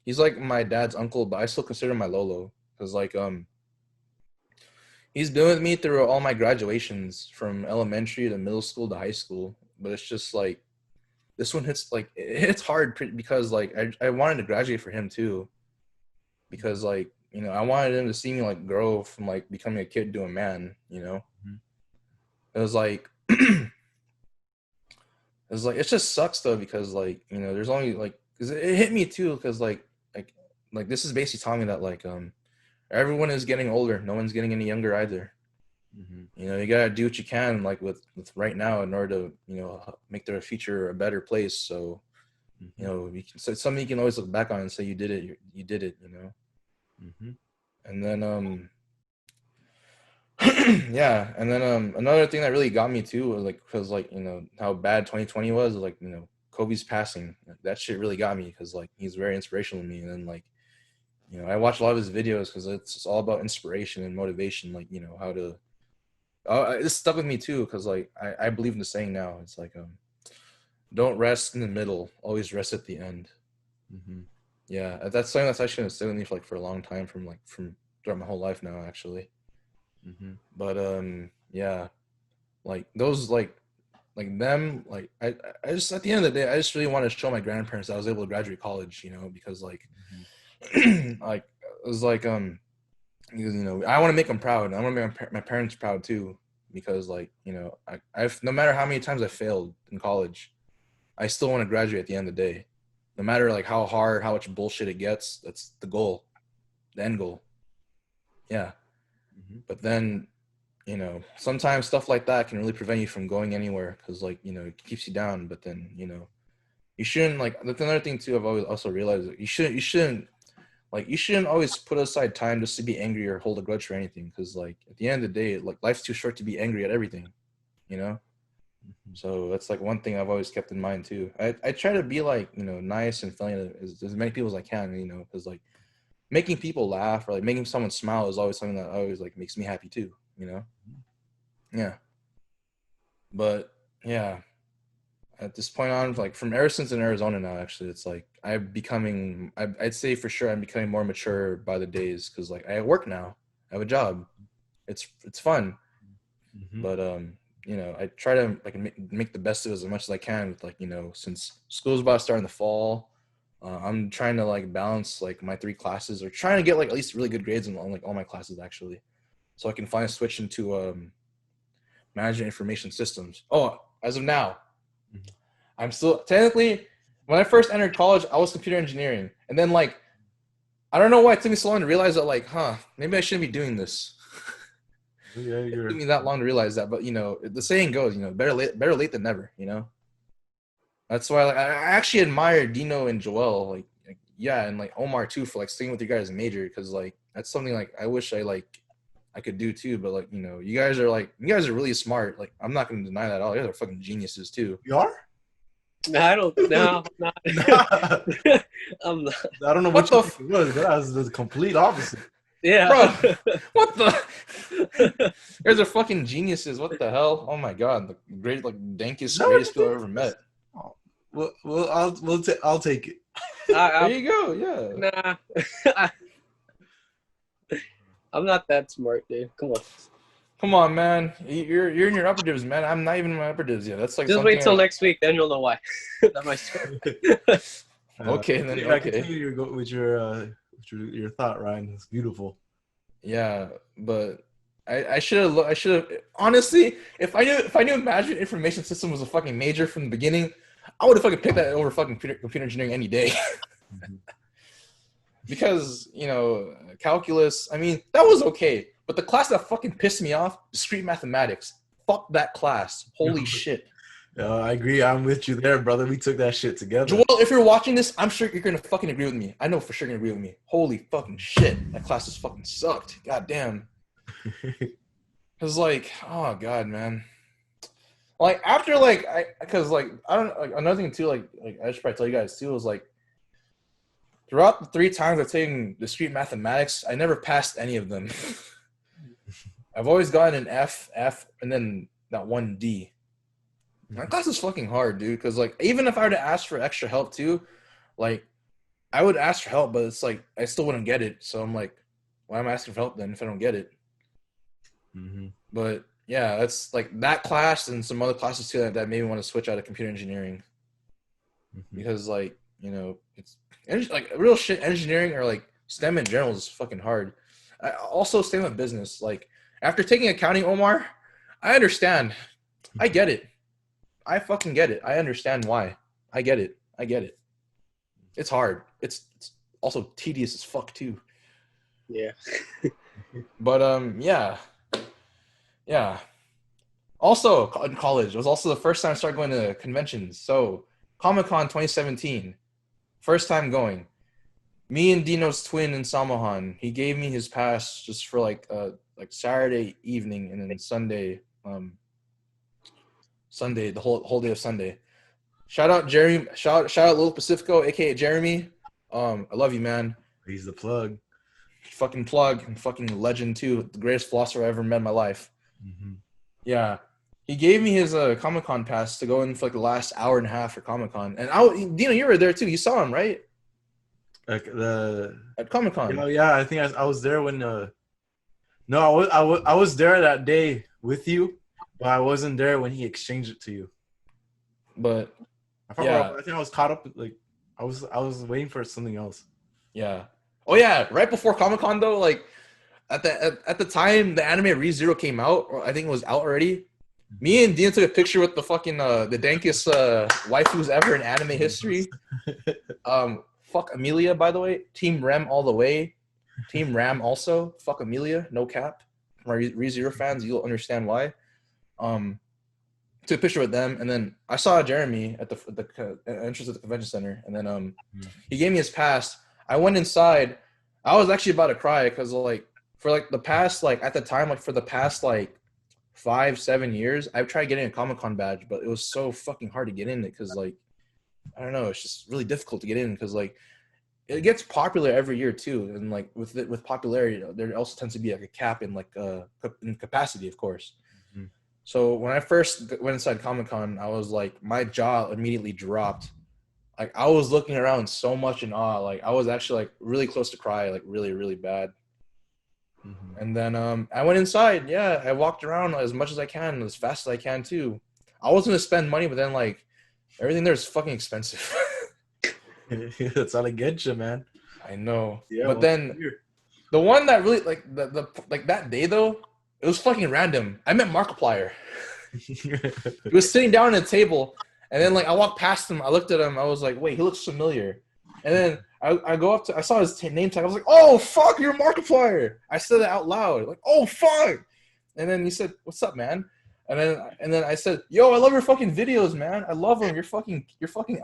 He's like my dad's uncle, but I still consider him my Lolo because like he's been with me through all my graduations from elementary to middle school to high school. But it's just like this one hits like it hits hard because like I wanted to graduate for him too, because like I wanted him to see me like grow from like becoming a kid to a man. It was like it just sucks though because like there's only like because it hit me too because like this is basically telling me that like everyone is getting older, no one's getting any younger either. You gotta do what you can like with right now in order to make their future a better place. So so it's something you can always look back on and say you did it. And then yeah, and then another thing that really got me too was like because like how bad 2020 was like Kobe's passing. Like, that shit really got me because like he's very inspirational to me. And then like I watch a lot of his videos because it's all about inspiration and motivation. Like how to this stuck with me too because like I believe in the saying now. It's like don't rest in the middle, always rest at the end. Yeah, that's something that's actually gonna stay with me for a long time from throughout my whole life now actually. But yeah, like those like them like I just at the end of the day I just really want to show my grandparents that I was able to graduate college, because like like it was like because, I want to make them proud. I want to make my parents proud too because like I've no matter how many times I failed in college, I still want to graduate at the end of the day. No matter like how hard, how much bullshit it gets, that's the goal, the end goal. Yeah. But then, sometimes stuff like that can really prevent you from going anywhere because like, it keeps you down. But then, you shouldn't like, that's another thing too. I've always also realized that you shouldn't always put aside time just to be angry or hold a grudge for anything. Cause like at the end of the day, like life's too short to be angry at everything, So that's like one thing I've always kept in mind too. I try to be like, nice and friendly to as many people as I can, cause like making people laugh or like making someone smile is always something that always like makes me happy too, Yeah. But yeah, at this point on, like from ever since in Arizona now, actually, it's like I'd say for sure I'm becoming more mature by the days because like I work now, I have a job, it's fun, but I try to like make the best of it as much as I can with like since school's about to start in the fall. I'm trying to like balance like my 3 classes or trying to get like at least really good grades on like all my classes actually, so I can finally switch into management information systems. Oh, as of now, I'm still technically. When I first entered college, I was computer engineering, and then like I don't know why it took me so long to realize that like, maybe I shouldn't be doing this. Yeah, it took me that long to realize that, but the saying goes, better late than never. That's why like, I actually admire Dino and Joel, like yeah, and like Omar too for like staying with you guys major because like that's something like I wish I could do too. But like you guys are really smart. Like I'm not gonna deny that at all. You guys are fucking geniuses too. You are? I don't know. I'm not. I'm not. I don't know what you think it was. That was the complete opposite. Yeah. Bro, what the? You guys are fucking geniuses. What the hell? Oh my god, the greatest greatest people I've ever met. Well, I'll take it. There you go. Yeah. Nah. I'm not that smart, dude. Come on, man. You're in your upper divs, man. I'm not even in my upper divs yet. That's like just wait till next week, then you'll know why. That might start. Okay, then. Yeah, Okay. continue with your thought, Ryan. It's beautiful. Yeah, but I should have honestly. If I knew management information system was a fucking major from the beginning, I would have fucking picked that over fucking computer engineering any day. Because calculus. I mean, that was okay. But the class that fucking pissed me off, discrete mathematics. Fuck that class. Holy shit. I agree. I'm with you there, brother. We took that shit together. Joel, if you're watching this, I'm sure you're going to fucking agree with me. I know for sure you're going to agree with me. Holy fucking shit. That class just fucking sucked. God damn. Because, like, oh, God, man. Like, after, like, because, like, I don't, like, another thing, too, like, I should probably tell you guys, too, was, like, throughout the 3 times I've taken discrete mathematics, I never passed any of them. I've always gotten an F, and then that 1 D. My class is fucking hard, dude. Because like, even if I were to ask for extra help too, like, I would ask for help, but it's like I still wouldn't get it. So I'm like, why am I asking for help then if I don't get it? Mm-hmm. But yeah, that's like that class and some other classes too that made me want to switch out of computer engineering. Mm-hmm. Because like, you know, it's like real shit. Engineering or like STEM in general is fucking hard. Also, same with business. Like after taking accounting, Omar, I understand. I get it. I fucking get it. I understand why. I get it. It's hard. It's also tedious as fuck too. Yeah. But yeah. Also in college, it was also the first time I started going to conventions. So Comic-Con 2017, first time going. Me and Dino's twin and Samahan, he gave me his pass just for like Saturday evening and then Sunday, the whole day of Sunday. Shout out Jeremy, shout out Lil Pacifico, aka Jeremy. I love you, man. He's the plug. Fucking plug and fucking legend too. The greatest philosopher I ever met in my life. Mm-hmm. Yeah. He gave me his Comic-Con pass to go in for like the last hour and a half for Comic-Con. And Dino, you were there too. You saw him, right? Like At Comic-Con. Oh yeah, I think I was there when no, I was there that day with you, but I wasn't there when he exchanged it to you. But I think I was caught up. Like I was waiting for something else. yeah. Oh yeah, right before Comic-Con though, like at the time the anime ReZero came out, or I think it was out already. Me and Dean took a picture with the fucking the dankest waifus ever in anime history. Fuck Amelia, by the way. Team Rem all the way. Team Ram also. Fuck Amelia, no cap. My ReZero fans, you'll understand why. Took a picture with them, and then I saw Jeremy at the entrance of the convention center, and then he gave me his pass. I went inside. I was actually about to cry because like for like the past like at the time like for the past like 5-7 years I've tried getting a Comic-Con badge, but it was so fucking hard to get in it because like I don't know, it's just really difficult to get in because like it gets popular every year too, and like with popularity there also tends to be like a cap in like in capacity, of course. Mm-hmm. So when I first went inside Comic-Con, I was like my jaw immediately dropped. Like I was looking around so much in awe. Like I was actually like really close to cry, like really, really bad. Mm-hmm. And then I went inside. Yeah, I walked around as much as I can, as fast as I can too. I was gonna spend money, but then like everything there is fucking expensive. That's how they get you, man. I know. Yeah, but then the one that really like the like that day though, it was fucking random. I met Markiplier. He was sitting down at a table. And then, like, I walked past him. I looked at him. I was like, wait, he looks familiar. And then I go up to – I saw his name tag. I was like, oh, fuck, you're Markiplier. I said it out loud. Like, oh, fuck. And then he said, what's up, man? And then I said, yo, I love your fucking videos, man. I love them. You're fucking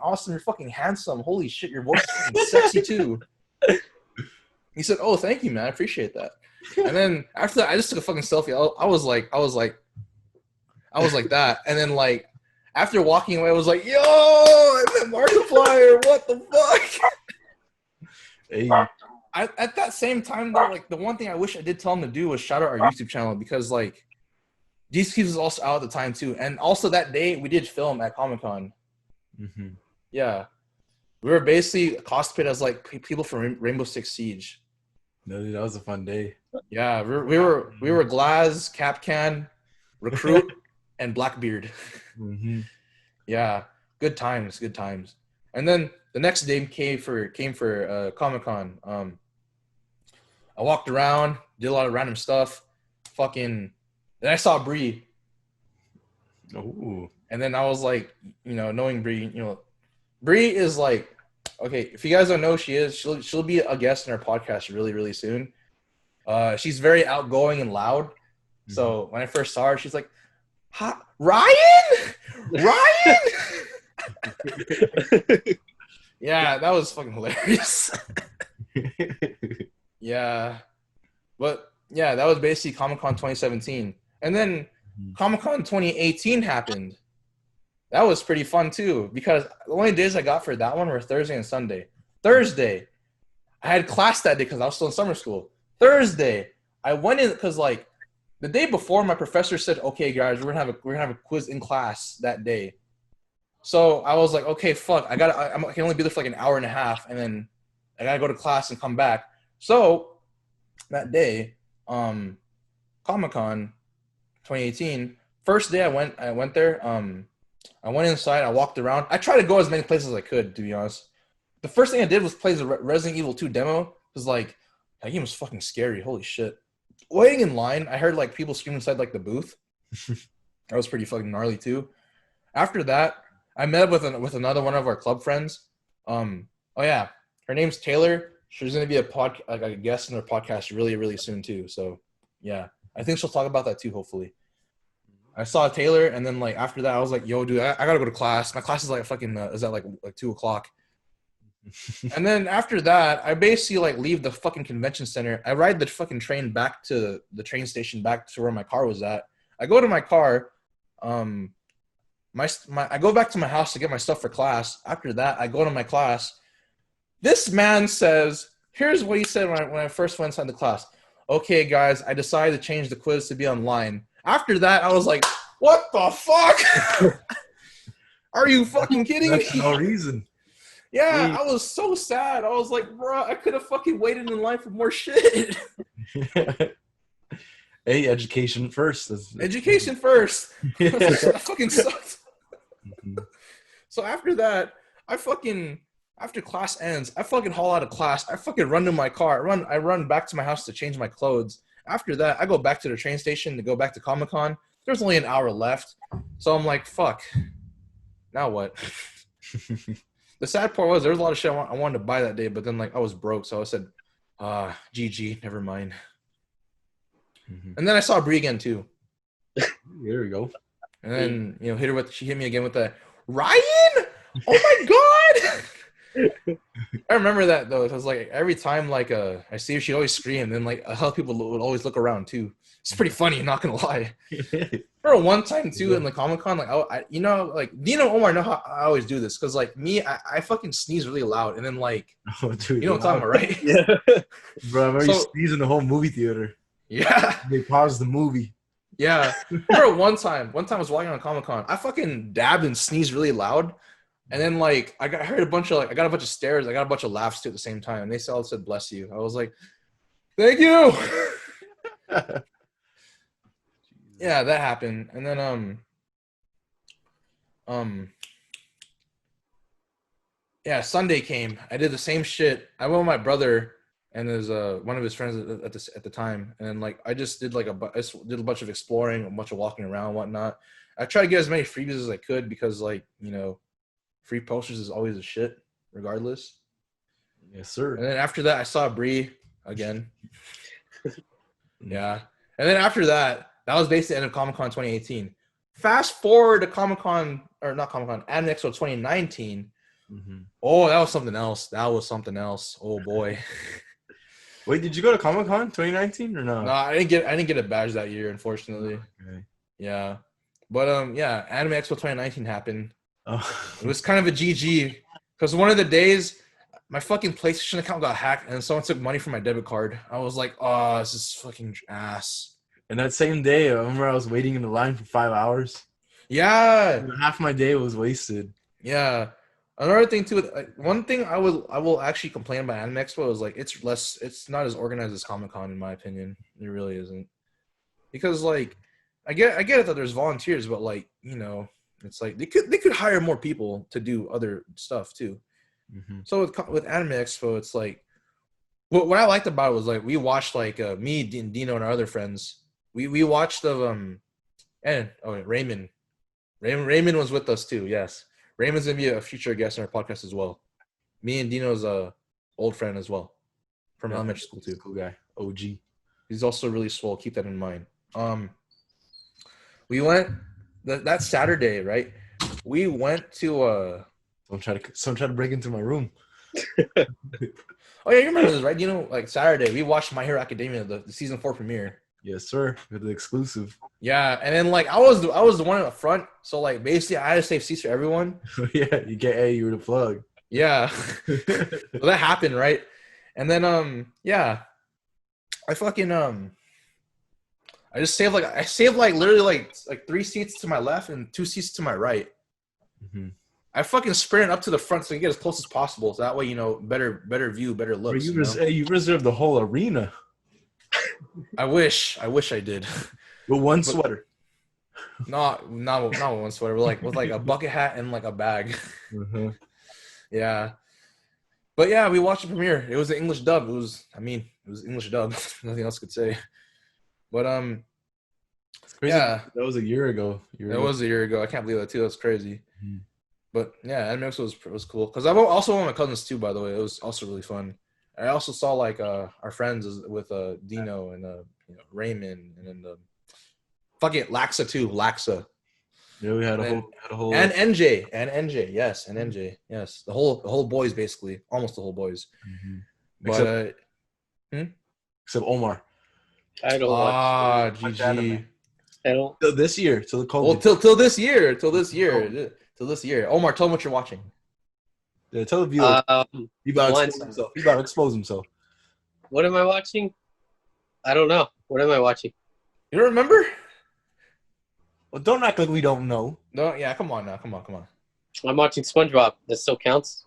awesome. You're fucking handsome. Holy shit, your voice is fucking sexy, too. He said, oh, thank you, man. I appreciate that. And then after that, I just took a fucking selfie. I was like that. And then, like, after walking away, I was like, yo, I met Markiplier. What the fuck? Hey. At that same time, though, like, the one thing I wish I did tell him to do was shout out our YouTube channel because, like, DeezQuibs was also out at the time, too. And also that day, we did film at Comic-Con. Mm-hmm. Yeah. We were basically cosplayed as, like, people from Rainbow Six Siege. No, dude, that was a fun day. Yeah, we were Glaz, Capcan, Recruit, and Blackbeard. Mm-hmm. Yeah, good times. And then the next day came for Comic-Con. I walked around, did a lot of random stuff. Then I saw Bree. Oh. And then I was like, you know, knowing Bree, you know, Bree is like, okay, if you guys don't know who she is, she'll be a guest in our podcast really, really soon. She's very outgoing and loud. Mm-hmm. So when I first saw her, she's like, hi, Ryan! Yeah, that was fucking hilarious. Yeah. But yeah, that was basically Comic-Con 2017. And then Comic-Con 2018 happened. That was pretty fun too, because the only days I got for that one were Thursday and Sunday. Thursday, I had class that day because I was still in summer school. Thursday, I went in because like the day before, my professor said, "Okay, guys, we're gonna have a quiz in class that day." So I was like, "Okay, fuck, I can only be there for like an hour and a half." And then I gotta go to class and come back. So that day, Comic-Con 2018, first day I went there. I went inside, I walked around. I tried to go as many places as I could, to be honest. The first thing I did was play the Resident Evil 2 demo. It was like, that game was fucking scary. Holy shit. Waiting in line, I heard like people screaming inside like the booth. That was pretty fucking gnarly too. After that, I met up with another one of our club friends. Oh yeah, her name's Taylor. She's gonna be a guest in our podcast really, really soon too. So yeah, I think she'll talk about that too. Hopefully. I saw Taylor, and then like after that, I was like, "Yo, dude, I gotta go to class. My class is like fucking is at like 2:00." And then after that, I basically like leave the fucking convention center. I ride the fucking train back to the train station, back to where my car was at. I go to my car. I go back to my house to get my stuff for class. After that, I go to my class. This man says, "Here's what he said when I first went inside the class. Okay, guys, I decided to change the quiz to be online." After that, I was like, "What the fuck? Are you fucking kidding me?" That's no reason. Yeah, I was so sad. I was like, bro, I could have fucking waited in line for more shit. Hey, education first. Education first. Yeah. That fucking sucked. Mm-hmm. So after that, after class ends, I fucking haul out of class. I fucking run to my car. I run back to my house to change my clothes. After that, I go back to the train station to go back to Comic-Con. There's only an hour left. So I'm like, fuck. Now what? The sad part was there was a lot of shit I wanted to buy that day, but then like I was broke, so I said, GG, never mind. Mm-hmm. And then I saw Bree again too. There we go. And then she hit me again with that, Ryan! Oh my god! I remember that though. It was like every time like I see her, she'd always scream, and then like other people would always look around too. It's pretty funny, not gonna lie. Remember one time too in the Comic-Con, like I like Dino Omar know how I always do this, because like me, I fucking sneeze really loud, and then like dude, you know what I'm talking about, right? Yeah. Bro, I remember you sneezing in the whole movie theater. Yeah. They paused the movie. Yeah. Remember one time I was walking on Comic-Con, I fucking dabbed and sneezed really loud. And then like I got a bunch of stares, I got a bunch of laughs too at the same time. And they all said bless you. I was like, thank you. Yeah, that happened. And then yeah, Sunday came. I did the same shit. I went with my brother and there's one of his friends at the time, and then like I just did a bunch of exploring, a bunch of walking around and whatnot. I tried to get as many freebies as I could because like, free posters is always a shit regardless. Yes, sir. And then after that I saw Bree again. Yeah. And then after that was basically the end of Comic-Con 2018. Fast forward to Ading Expo 2019. Mm-hmm. Oh, that was something else. Oh boy. Wait, did you go to Comic-Con 2019 or no? No, I didn't get a badge that year, unfortunately. Okay. Yeah. But yeah, Ading Expo 2019 happened. Oh. It was kind of a GG because one of the days my fucking PlayStation account got hacked and someone took money from my debit card. I was like, oh, this is fucking ass. And that same day, I remember I was waiting in the line for 5 hours. Yeah. And half my day was wasted. Yeah. Another thing too, one thing I will actually complain about Ading Expo is like it's not as organized as Comic-Con in my opinion. It really isn't. Because like I get it that there's volunteers, but like, it's like they could hire more people to do other stuff too. Mm-hmm. So with Ading Expo, it's like what I liked about it was like we watched like me, Dino, and our other friends. We watched Raymond. Raymond was with us too. Yes, Raymond's gonna be a future guest on our podcast as well. Me and Dino's a old friend as well from elementary school too. Cool guy, OG. He's also really swole. Keep that in mind. We went that Saturday, right? We went to Someone tried to break into my room. Oh yeah, you remember this, right? Like Saturday, we watched My Hero Academia, the season 4 premiere. Yes, sir. With the exclusive. Yeah, and then like I was the one in the front, so like basically I had to save seats for everyone. Yeah, you were the plug. Yeah, so that happened, right? And then yeah, I fucking I saved literally like 3 seats to my left and 2 seats to my right. Mm-hmm. I fucking sprint up to the front so you get as close as possible. So that way, better view, better looks. You reserved the whole arena. I wish I did. With one sweater. Not one sweater, but with a bucket hat and like a bag. Mm-hmm. Yeah. But yeah, we watched the premiere. It was an English dub. It was English dub. Nothing else could say. But it's crazy. Yeah. That was a year ago. That was a year ago. I can't believe that too. That's crazy. Mm-hmm. But yeah, Anime Expo was cool. Because I also went with my cousins too, by the way. It was also really fun. I also saw like our friends with Dino and Raymond and then fucking Laxa too. Laxa. Yeah, we had a whole and NJ. Yes, and NJ. Yes. The whole boys basically. Almost the whole boys. Mm-hmm. But except Omar. I don't watch. GG. I don't. Till this year, till the COVID. Well, till this year. Omar, tell them what you're watching. Yeah, tell the viewers. He about to expose himself. What am I watching? I don't know. What am I watching? You don't remember? Well, don't act like we don't know. No, yeah, come on now. Come on. I'm watching SpongeBob. That still counts.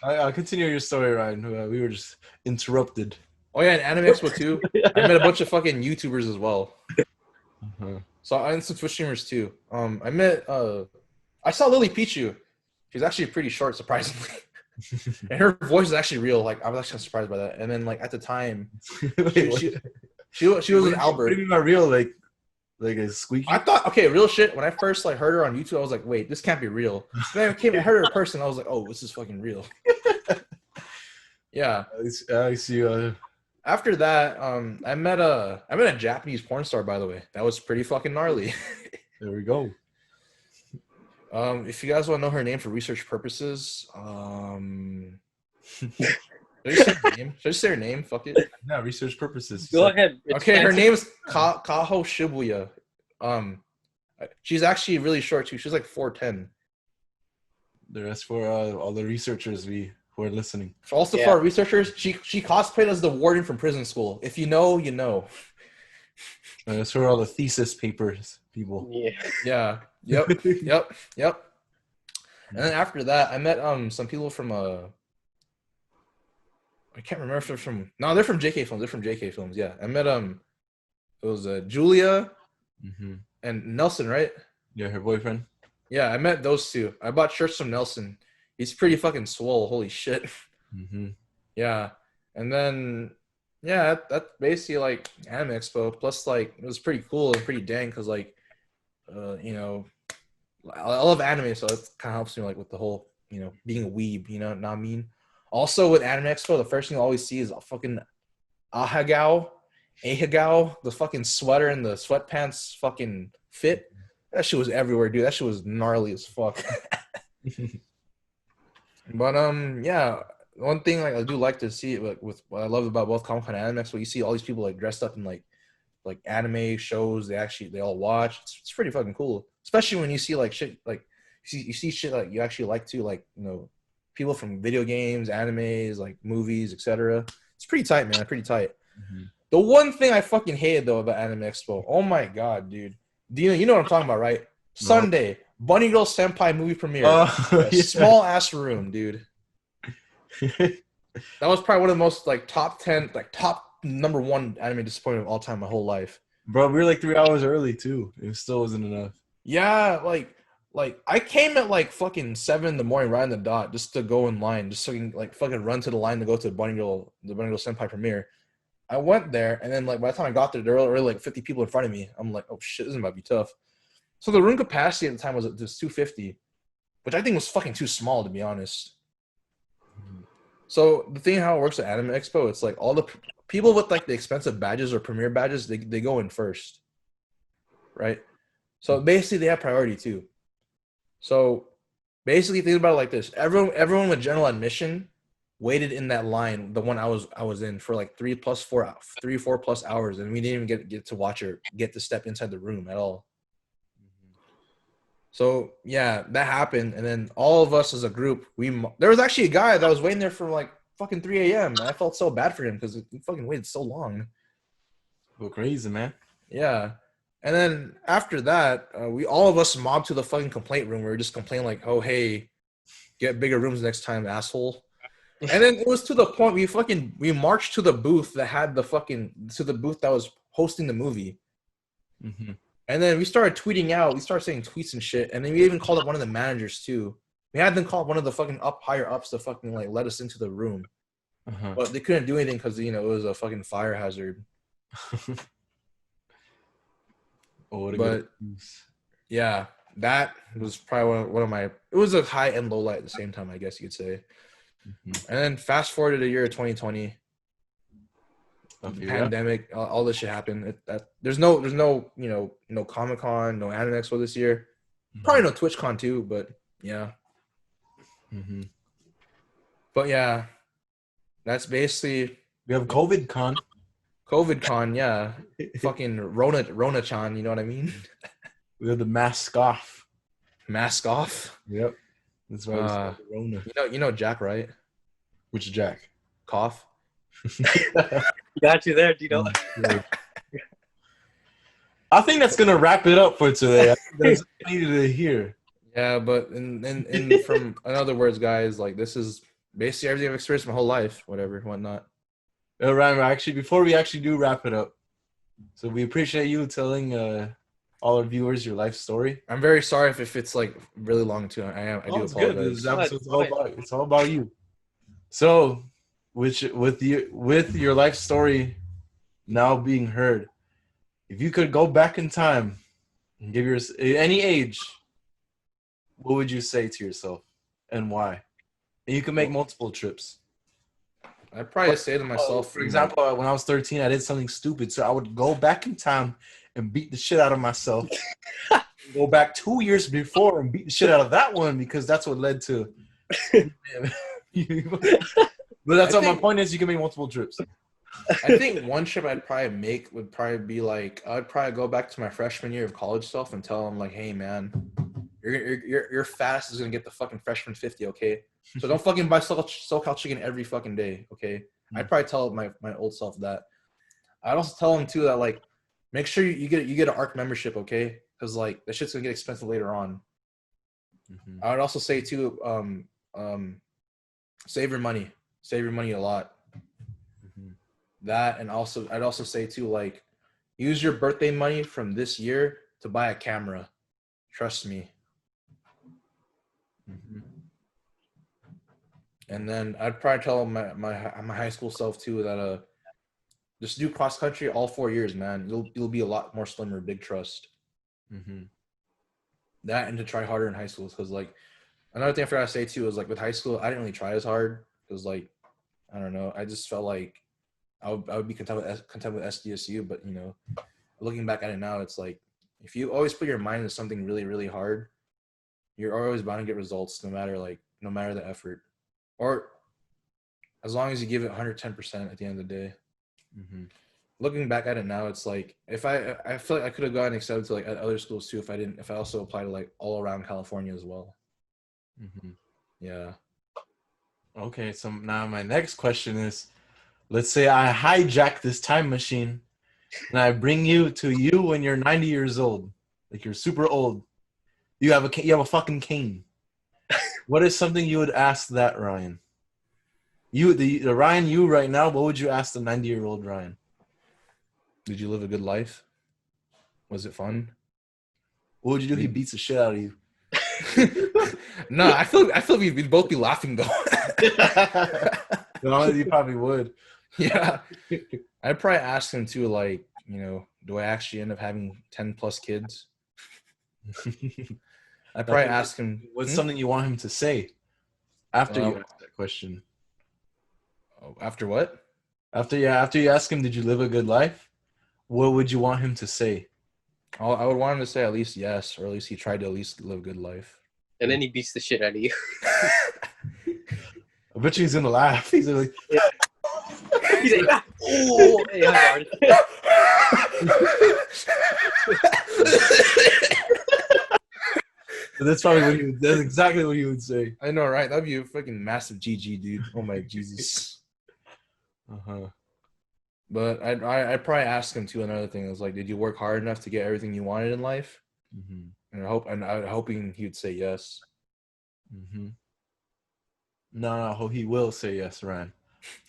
I'll continue your story, Ryan. We were just interrupted. Oh yeah, and Anime Expo too. I met a bunch of fucking YouTubers as well. Uh-huh. So I met some Twitch streamers too. I saw Lily Pichu. She's actually pretty short, surprisingly. And her voice is actually real. Like I was actually surprised by that. And then like at the time, she was an Albert. What do you mean by real? Like a squeaky? I thought, okay, real shit. When I first like heard her on YouTube, I was like, wait, this can't be real. Then I heard her in person. I was like, oh, this is fucking real. Yeah. I see. After that, I met a Japanese porn star, by the way. That was pretty fucking gnarly. There we go. If you guys want to know her name for research purposes, should I just say her name? Fuck it. No, research purposes. Go ahead. Okay, her name is Kaho Shibuya. She's actually really short too. She's like 4'10". That's for all the researchers who are listening. Also for our researchers, she cosplayed as the warden from prison school. If you know, you know. That's for all the thesis papers people. Yeah. Yep. And then after that, I met some people from I can't remember if they're from they're from JK Films. They're from JK Films. Yeah, I met it was Julia and Nelson, right? Yeah, her boyfriend. Yeah, I met those two. I bought shirts from Nelson. He's pretty fucking swole. Holy shit. Yeah, and then that's basically like Anime Expo. Plus, like it was pretty cool and pretty dang because like I love anime, so it kind of helps me like with the whole being a weeb. You know what I mean? Also with Anime Expo, the first thing I always see is a fucking ahagao, the fucking sweater and the sweatpants fucking fit. That shit was everywhere, dude. That shit was gnarly as fuck. But yeah, one thing like I do like to see like with what I love about both Comic-Con and Anime Expo, you see all these people like dressed up in like anime shows. They all watch. It's pretty fucking cool, especially when you see like shit like you see shit like you actually like to like people from video games, animes, like movies, etc. It's pretty tight, man. Pretty tight. The one thing I fucking hated though about Anime Expo, oh my god, dude. You know what I'm talking about, right? No. Sunday, Bunny Girl Senpai movie premiere. Small ass room, dude. That was probably one of the most like top 10, like top number one anime disappointment of all time my whole life. Bro, we were like 3 hours early too. It still wasn't enough. Yeah, like I came at like fucking 7 in the morning right on the dot just to go in line, just so I can like fucking run to the line to go to the Bunny Girl Senpai premiere. I went there, and then like by the time I got there were already like 50 people in front of me. I'm like, oh shit, this is about to be tough. So the room capacity at the time was just 250, which I think was fucking too small, to be honest. So the thing how it works at Anime Expo, it's like all the people with like the expensive badges or premiere badges, they go in first, right? So basically they have priority too. So basically think about it like this: everyone with general admission waited in that line, the one I was in, for like 3 or 4 plus hours, and we didn't even get to watch or get to step inside the room at all. So yeah, that happened, and then all of us as a group, there was actually a guy that was waiting there from like fucking 3 a.m. and I felt so bad for him because he fucking waited so long. Go crazy, man. Yeah, And then after that, we all of us mobbed to the fucking complaint room. We were just complaining like, "Oh, hey, get bigger rooms next time, asshole." And then it was to the point we marched to the booth that was hosting the movie. Mm-hmm. And then we started tweeting out. We started saying tweets and shit. And then we even called up one of the managers too. We had them call one of the fucking higher ups to fucking like let us into the room. But they couldn't do anything because it was a fucking fire hazard. But yeah, that was probably one of my. It was a high and low light at the same time, I guess you could say. Mm-hmm. And then fast forward to the year 2020, pandemic, all this shit happened. There's no Comic-Con, no Anime Expo this year. Mm-hmm. Probably no TwitchCon too, but yeah. Mm-hmm. But yeah, that's basically. We have COVID-Con. COVID-Con, yeah. Fucking Rona-chan, you know what I mean? We have the mask off. Mask off? Yep. That's why it's called Rona. You know Jack, right? Which Jack? Cough. Got you there, Dino. I think that's gonna wrap it up for today. I think that's what I needed to hear. Yeah, but in from in other words, guys, like this is basically everything I've experienced my whole life, whatnot. Ryan, actually, before we actually do wrap it up, so we appreciate you telling all our viewers your life story. I'm very sorry if it's like really long too. I do apologize. Good. This episode's it's all about you. So, with your life story now being heard, if you could go back in time and give any age, what would you say to yourself and why? And you can make multiple trips. I'd probably say to myself, for example, when I was 13, I did something stupid, so I would go back in time and beat the shit out of myself. Go back 2 years before and beat the shit out of that one because that's what led to. But that's my point is you can make multiple trips. I think one trip I'd probably make would probably be like I'd probably go back to my freshman year of college self and tell them like, hey man, your fast is gonna get the fucking freshman 50, okay? So don't fucking buy SoCal chicken every fucking day, okay? Mm-hmm. I'd probably tell my old self that. I'd also tell them too that like make sure you get an ARC membership, okay? Because like that shit's gonna get expensive later on. Mm-hmm. I would also say too, save your money a lot. Mm-hmm. That and also I'd also say too like use your birthday money from this year to buy a camera. Trust me. Mm-hmm. And then I'd probably tell my high school self too that just do cross country all 4 years, man. You'll be a lot more slimmer. Big trust. Mm-hmm. That and to try harder in high school because like another thing I forgot to say too is like with high school I didn't really try as hard because like I don't know I just felt like I would be content with SDSU, but you know looking back at it now it's like if you always put your mind into something really really hard, you're always bound to get results no matter the effort. Or as long as you give it 110% at the end of the day. Mm-hmm. Looking back at it now, it's like if I feel like I could have gotten accepted to like at other schools too if I also applied to like all around California as well. Mm-hmm. Yeah. Okay, so now my next question is, let's say I hijack this time machine and I bring you when you're 90 years old, like you're super old. You have a fucking cane. What is something you would ask that Ryan? The Ryan you right now, what would you ask the 90-year-old Ryan? Did you live a good life? Was it fun? What would you do if he beats the shit out of you? No, I feel we'd both be laughing though. No, you probably would. Yeah. I'd probably ask him too, like, you know, do I actually end up having 10 plus kids? I'd probably ask him. What's something you want him to say after you ask that question? After what? After you ask him, did you live a good life? What would you want him to say? I would want him to say at least yes, or at least he tried to at least live a good life. And then he beats the shit out of you. I bet you he's gonna laugh. He's like, yeah. He's like, oh, hey, hard. That's exactly what he would say. I know, right? That'd be a fucking massive GG, dude. Oh my Jesus. But I probably ask him too. Another thing is like, did you work hard enough to get everything you wanted in life? Mm-hmm. And I'm hoping he would say yes. Mm-hmm. No, he will say yes, Ryan.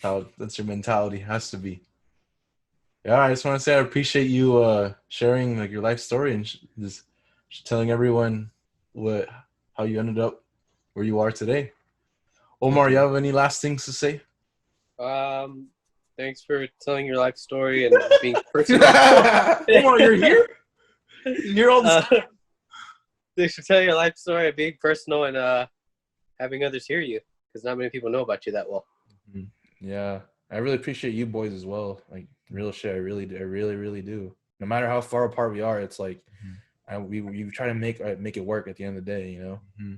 That's your mentality. Has to be. Yeah, I just want to say I appreciate you sharing like your life story and just telling everyone how you ended up where you are today. Omar, you have any last things to say? Thanks for telling your life story and being personal. Omar, you're here? You're here all this time? Thanks for telling your life story and being personal and having others hear you, because not many people know about you that well. Yeah, I really appreciate you boys as well. Like real shit, I really do. No matter how far apart we are, it's like we try to make it work at the end of the day, you know. Mm-hmm.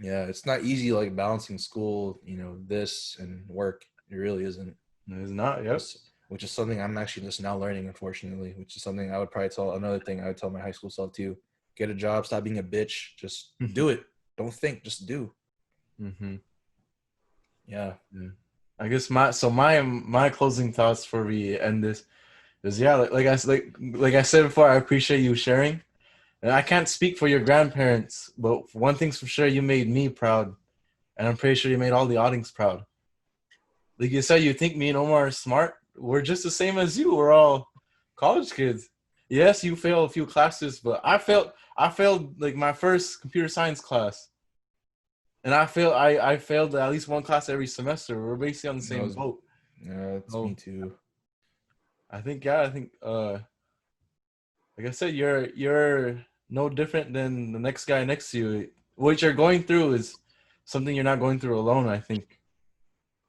Yeah, it's not easy like balancing school, you know, this and work. It really isn't. It's not, yes. Which is something I'm actually just now learning, unfortunately. Which is something I would probably tell I would tell my high school self too. Get a job, stop being a bitch, just do it. Don't think, just do. Mm-hmm. Yeah. I guess my closing thoughts before we end this is like I said before, I appreciate you sharing. And I can't speak for your grandparents, but one thing's for sure, you made me proud, and I'm pretty sure you made all the Adings proud. Like you said, you think me and Omar are smart. We're just the same as you. We're all college kids. Yes, you failed a few classes, but I failed like my first computer science class. And I failed at least one class every semester. We're basically on the same boat. Yeah, it's me too. I think like I said, you're no different than the next guy next to you. What you're going through is something you're not going through alone, I think.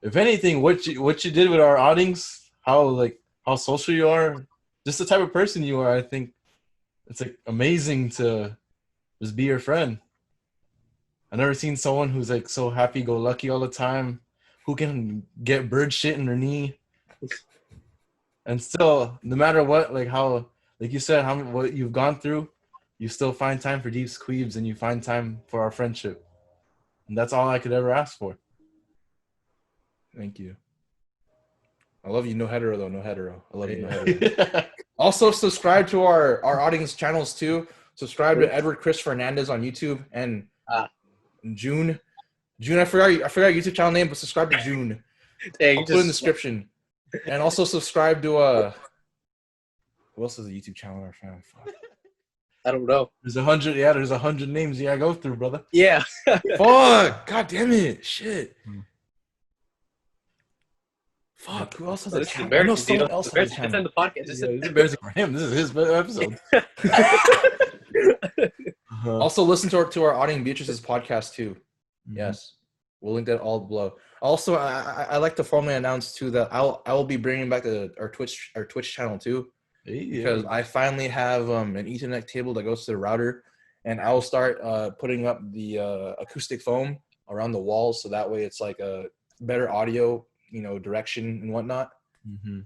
If anything, what you did with our outings, how social you are, just the type of person you are, I think it's like amazing to just be your friend. I've never seen someone who's like so happy-go-lucky all the time, who can get bird shit in their knee, and still, no matter what, like you said, what you've gone through, you still find time for DeezQuibs and you find time for our friendship, and that's all I could ever ask for. Thank you. I love you. No hetero though. No hetero. I love you. No hetero. Also, subscribe to our audience channels too. Subscribe to Edward Chris Fernandez on YouTube and June. I forgot your YouTube channel name, but subscribe to June. Hey, I'll put it in the description. And also subscribe to who else has a YouTube channel? Our fan? Fuck. I don't know. There's 100. Yeah, there's 100 names you gotta go through, brother. Yeah. Fuck. God damn it. Shit. Fuck. Who else has a channel? I know someone else has a channel. It's in the podcast. It's embarrassing for him. This is his episode. Also, listen to our audience Beatrice's podcast too. Mm-hmm. Yes, we'll link that all below. Also, I like to formally announce too that I will be bringing back our Twitch channel too, because I finally have an Ethernet cable that goes to the router, and I will start putting up the acoustic foam around the walls, so that way it's like a better audio, direction and whatnot. Mm-hmm.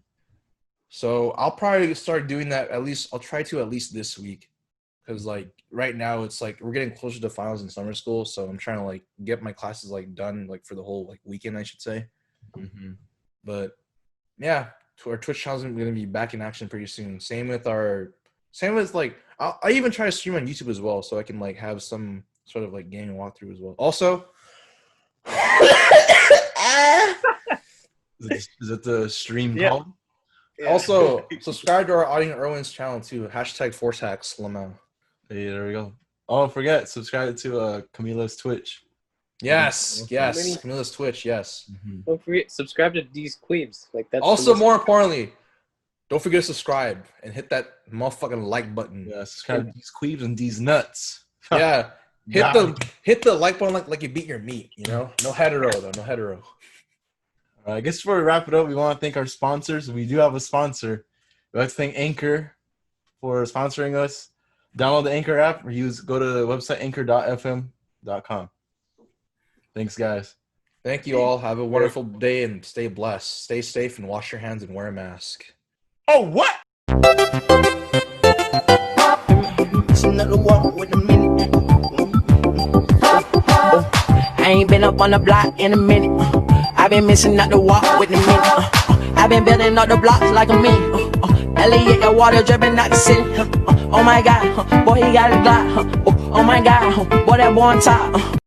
So I'll probably start doing that I'll try to at least this week. Because like right now it's like we're getting closer to finals in summer school, so I'm trying to like get my classes like done like for the whole like weekend, I should say. Mm-hmm. But yeah, our Twitch channel is going to be back in action pretty soon. Same with like I even try to stream on YouTube as well, so I can like have some sort of like gaming walkthrough as well. Also, is it the stream called? Yeah. Also, subscribe to our Ading Irwin's channel too. #ForceHacks Lamau. Hey, there we go. Oh, don't forget, subscribe to Camila's Twitch. Yes, Camila's Twitch, yes. Mm-hmm. Don't forget, subscribe to DeezQuibs. Like that's also, more importantly, don't forget to subscribe and hit that motherfucking like button. Yeah, subscribe to DeezQuibs and Deez Nuts. Yeah, hit the like button like you beat your meat. No hetero though, no hetero. I guess before we wrap it up, we want to thank our sponsors. We do have a sponsor. We'd like to thank Anchor for sponsoring us. Download the Anchor app or go to the website anchor.fm.com. Thanks, guys. Thank you all. Have a wonderful day and stay blessed. Stay safe and wash your hands and wear a mask. Oh, what? I ain't been up on the block in a minute. I've been missing out the walk with the minute. I've been building up the blocks like a me. Elliot, your water dripping out the city. Oh my God, boy, he got a Glock. Oh my God, boy, that boy on top.